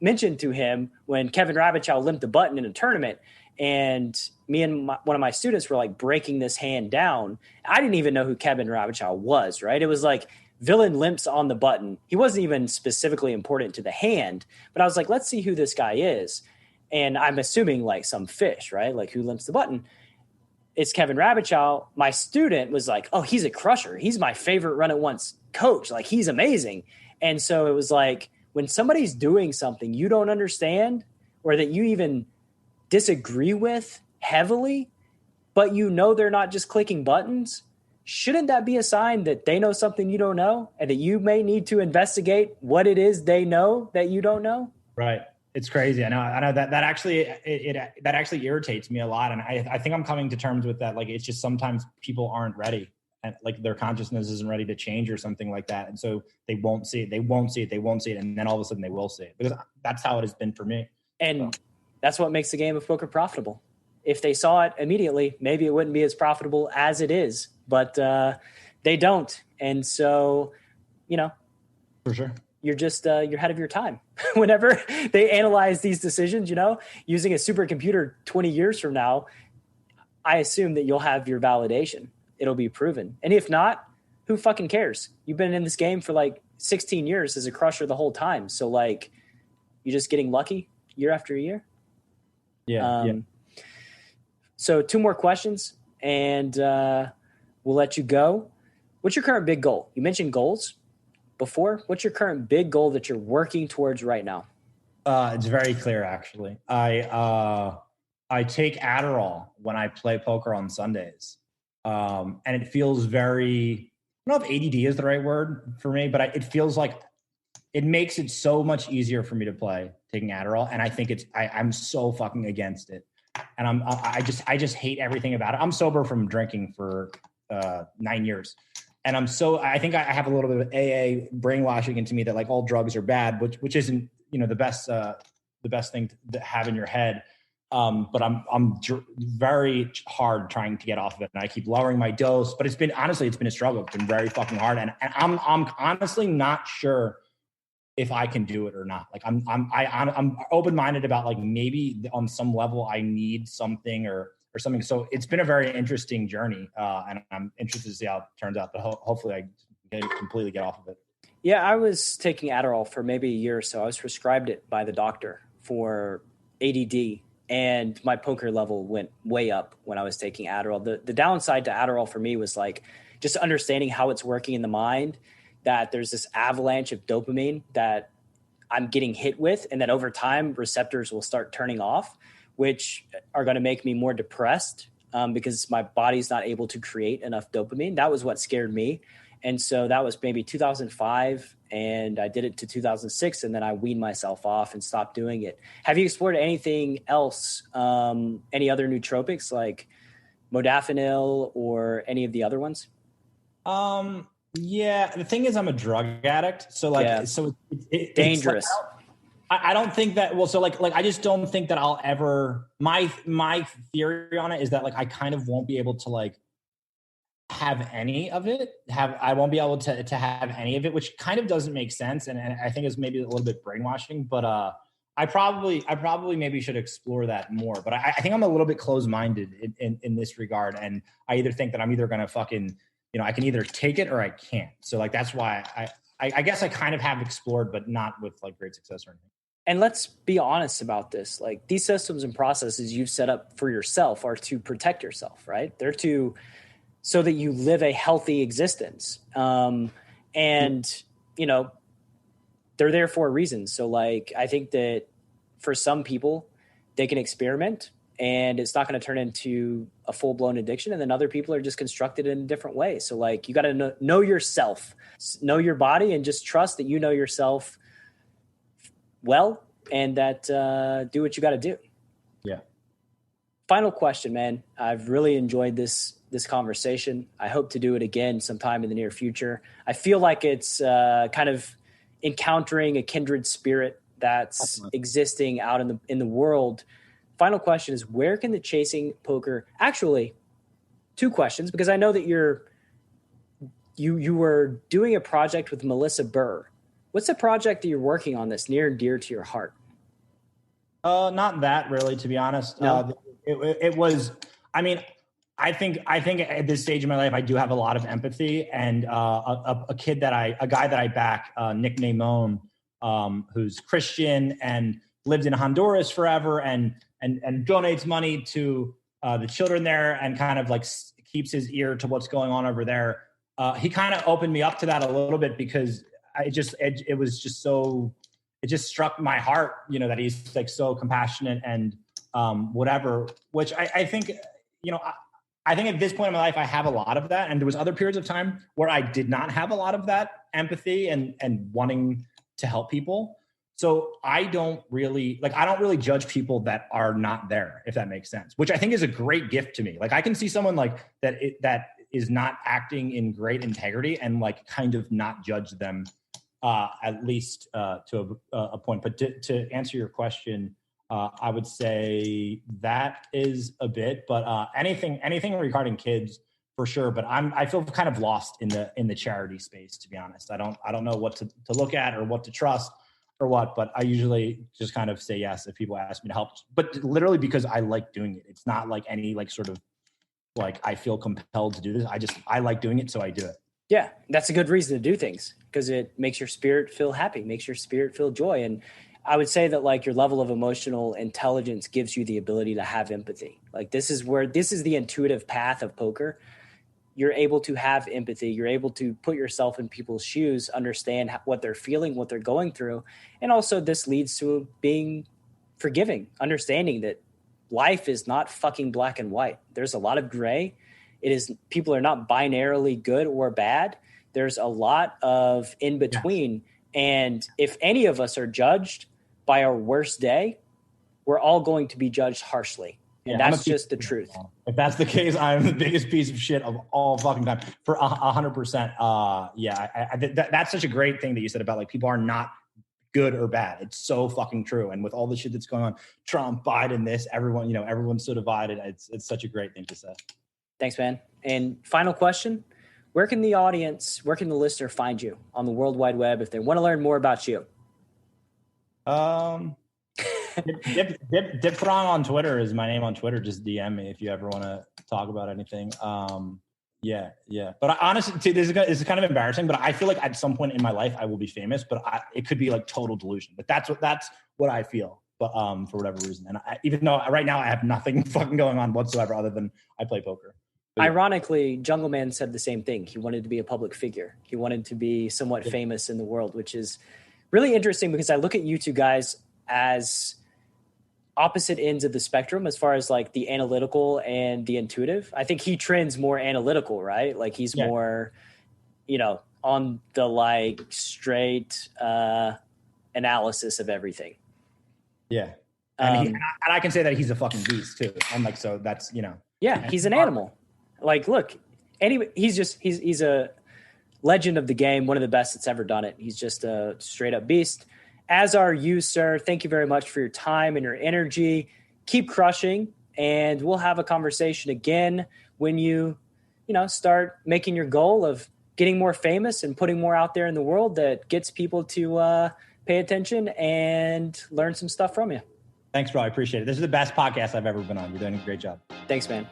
mentioned to him when Kevin Rabichow limped the button in a tournament, and me and one of my students were like breaking this hand down. I didn't even know who Kevin Rabichow was, right? It was like villain limps on the button. He wasn't even specifically important to the hand, but I was like, let's see who this guy is. And I'm assuming like some fish, right? Like who limps the button? It's Kevin Rabichow. My student was like, oh, he's a crusher. He's my favorite run at once coach. Like he's amazing. And so it was like, when somebody's doing something you don't understand or that you even disagree with heavily, but they're not just clicking buttons, shouldn't that be a sign that they know something you don't know and that you may need to investigate what it is they know that you don't know? Right. It's crazy. I know that actually that actually irritates me a lot. And I think I'm coming to terms with that. Like, it's just sometimes people aren't ready, and like their consciousness isn't ready to change or something like that. And so they won't see it. And then all of a sudden they will see it, because that's how it has been for me. And that's what makes the game of poker profitable. If they saw it immediately, maybe it wouldn't be as profitable as it is, but they don't. And so, for sure, you're just, you're ahead of your time. Whenever they analyze these decisions, using a supercomputer 20 years from now, I assume that you'll have your validation. It'll be proven. And if not, who fucking cares? You've been in this game for like 16 years as a crusher the whole time. So like, you're just getting lucky year after year. Yeah. So 2 more questions and we'll let you go. What's your current big goal? You mentioned goals before. What's your current big goal that you're working towards right now? It's very clear, actually. I take Adderall when I play poker on Sundays. And it feels very, I don't know if ADD is the right word for me, but it feels like it makes it so much easier for me to play taking Adderall. And I think I'm so fucking against it. And I just hate everything about it. I'm sober from drinking for 9 years. And I think I have a little bit of AA brainwashing into me that like all drugs are bad, which isn't, the best thing to have in your head. But I'm very hard trying to get off of it, and I keep lowering my dose. But it's been a struggle. It's been very fucking hard, and I'm honestly not sure if I can do it or not. Like I'm open-minded about like maybe on some level I need something or something. So it's been a very interesting journey, and I'm interested to see how it turns out. But hopefully I can completely get off of it. Yeah, I was taking Adderall for maybe a year or so. I was prescribed it by the doctor for ADD. And my poker level went way up when I was taking Adderall. The downside to Adderall for me was like just understanding how it's working in the mind. that there's this avalanche of dopamine that I'm getting hit with, and that over time receptors will start turning off, which are going to make me more depressed because my body's not able to create enough dopamine. That was what scared me. And so that was maybe 2005, and I did it to 2006, and then I weaned myself off and stopped doing it. Have you explored anything else, any other nootropics like modafinil or any of the other ones? Yeah, the thing is, I'm a drug addict, so it's dangerous. Like, I don't think that. Well, so like I just don't think that I'll ever. My theory on it is that like I kind of won't be able to like have any of it. I won't be able to have any of it, which kind of doesn't make sense, and I think it's maybe a little bit brainwashing. But I probably maybe should explore that more. But I think I'm a little bit closed-minded in this regard, and I either think that I'm either going to fucking I can either take it or I can't. So like, that's why I guess I kind of have explored, but not with like great success or anything. And let's be honest about this. Like, these systems and processes you've set up for yourself are to protect yourself, right? They're so that you live a healthy existence. And they're there for a reason. So like, I think that for some people they can experiment and it's not going to turn into a full-blown addiction. And then other people are just constructed in a different way. So like, you got to know yourself, know your body, and just trust that you know yourself well, and that do what you got to do. Yeah. Final question, man. I've really enjoyed this conversation. I hope to do it again sometime in the near future. I feel like it's kind of encountering a kindred spirit that's existing out in the world. Final question is, where can the Chasing Poker, actually 2 questions, because I know that you were doing a project with Melissa Burr. What's the project that you're working on that's near and dear to your heart? Not that really, to be honest. No? It was, I mean, I think at this stage of my life, I do have a lot of empathy, and a guy that I back, Nick Namone, who's Christian and lived in Honduras forever and donates money to the children there and kind of like keeps his ear to what's going on over there. He kind of opened me up to that a little bit because it just struck my heart, that he's like so compassionate and whatever, which I think, I think at this point in my life, I have a lot of that. And there was other periods of time where I did not have a lot of that empathy and wanting to help people. So I don't really judge people that are not there, if that makes sense, which I think is a great gift to me. Like, I can see someone like that is not acting in great integrity and like kind of not judge them at least to a point. But to answer your question, I would say that is a bit, but anything regarding kids for sure. But I feel kind of lost in the charity space, to be honest. I don't know what to look at or what to trust or what, but I usually just kind of say yes if people ask me to help, but literally because I like doing it. It's not like any like sort of like I feel compelled to do this. I like doing it, so I do it. Yeah, that's a good reason to do things, because it makes your spirit feel happy, makes your spirit feel joy. And I would say that like your level of emotional intelligence gives you the ability to have empathy. Like, this is the intuitive path of poker. You're able to have empathy. You're able to put yourself in people's shoes, understand what they're feeling, what they're going through. And also this leads to being forgiving, understanding that life is not fucking black and white. There's a lot of gray. People are not binarily good or bad. There's a lot of in between. Yeah. And if any of us are judged by our worst day, we're all going to be judged harshly. And that's just the truth. If that's the case, I'm the biggest piece of shit of all fucking time for 100%. That's such a great thing that you said about like people are not good or bad. It's so fucking true. And with all the shit that's going on, Trump, Biden, this, everyone, everyone's so divided. It's such a great thing to say. Thanks, man. And final question, where can the listener find you on the World Wide Web if they want to learn more about you? Dipthrong on Twitter is my name on Twitter. Just DM me if you ever want to talk about anything. Yeah. But honestly, this is kind of embarrassing, but I feel like at some point in my life I will be famous, but it could be like total delusion. But that's what I feel. But for whatever reason, and even though right now I have nothing fucking going on whatsoever other than I play poker. Ironically, Jungle Man said the same thing. He wanted to be a public figure. He wanted to be somewhat famous in the world, which is really interesting because I look at you two guys as opposite ends of the spectrum as far as like the analytical and the intuitive. I think he trends more analytical, right? Like he's more, on the like straight analysis of everything. Yeah. And I can say that he's a fucking beast too. And like, so that's, Yeah, he's an animal. Like, look, anyway, he's a legend of the game, one of the best that's ever done it. He's just a straight up beast. As are you, sir. Thank you very much for your time and your energy. Keep crushing, and we'll have a conversation again when you start making your goal of getting more famous and putting more out there in the world that gets people to pay attention and learn some stuff from you. Thanks, bro. I appreciate it. This is the best podcast I've ever been on. You're doing a great job. Thanks, man.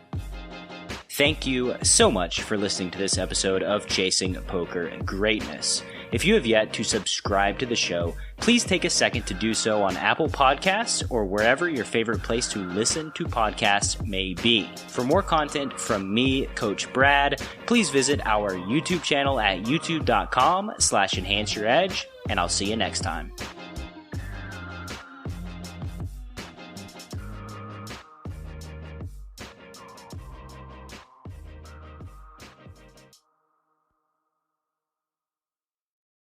Thank you so much for listening to this episode of Chasing Poker Greatness. If you have yet to subscribe to the show, please take a second to do so on Apple Podcasts or wherever your favorite place to listen to podcasts may be. For more content from me, Coach Brad, please visit our YouTube channel at youtube.com/enhanceyouredge, and I'll see you next time.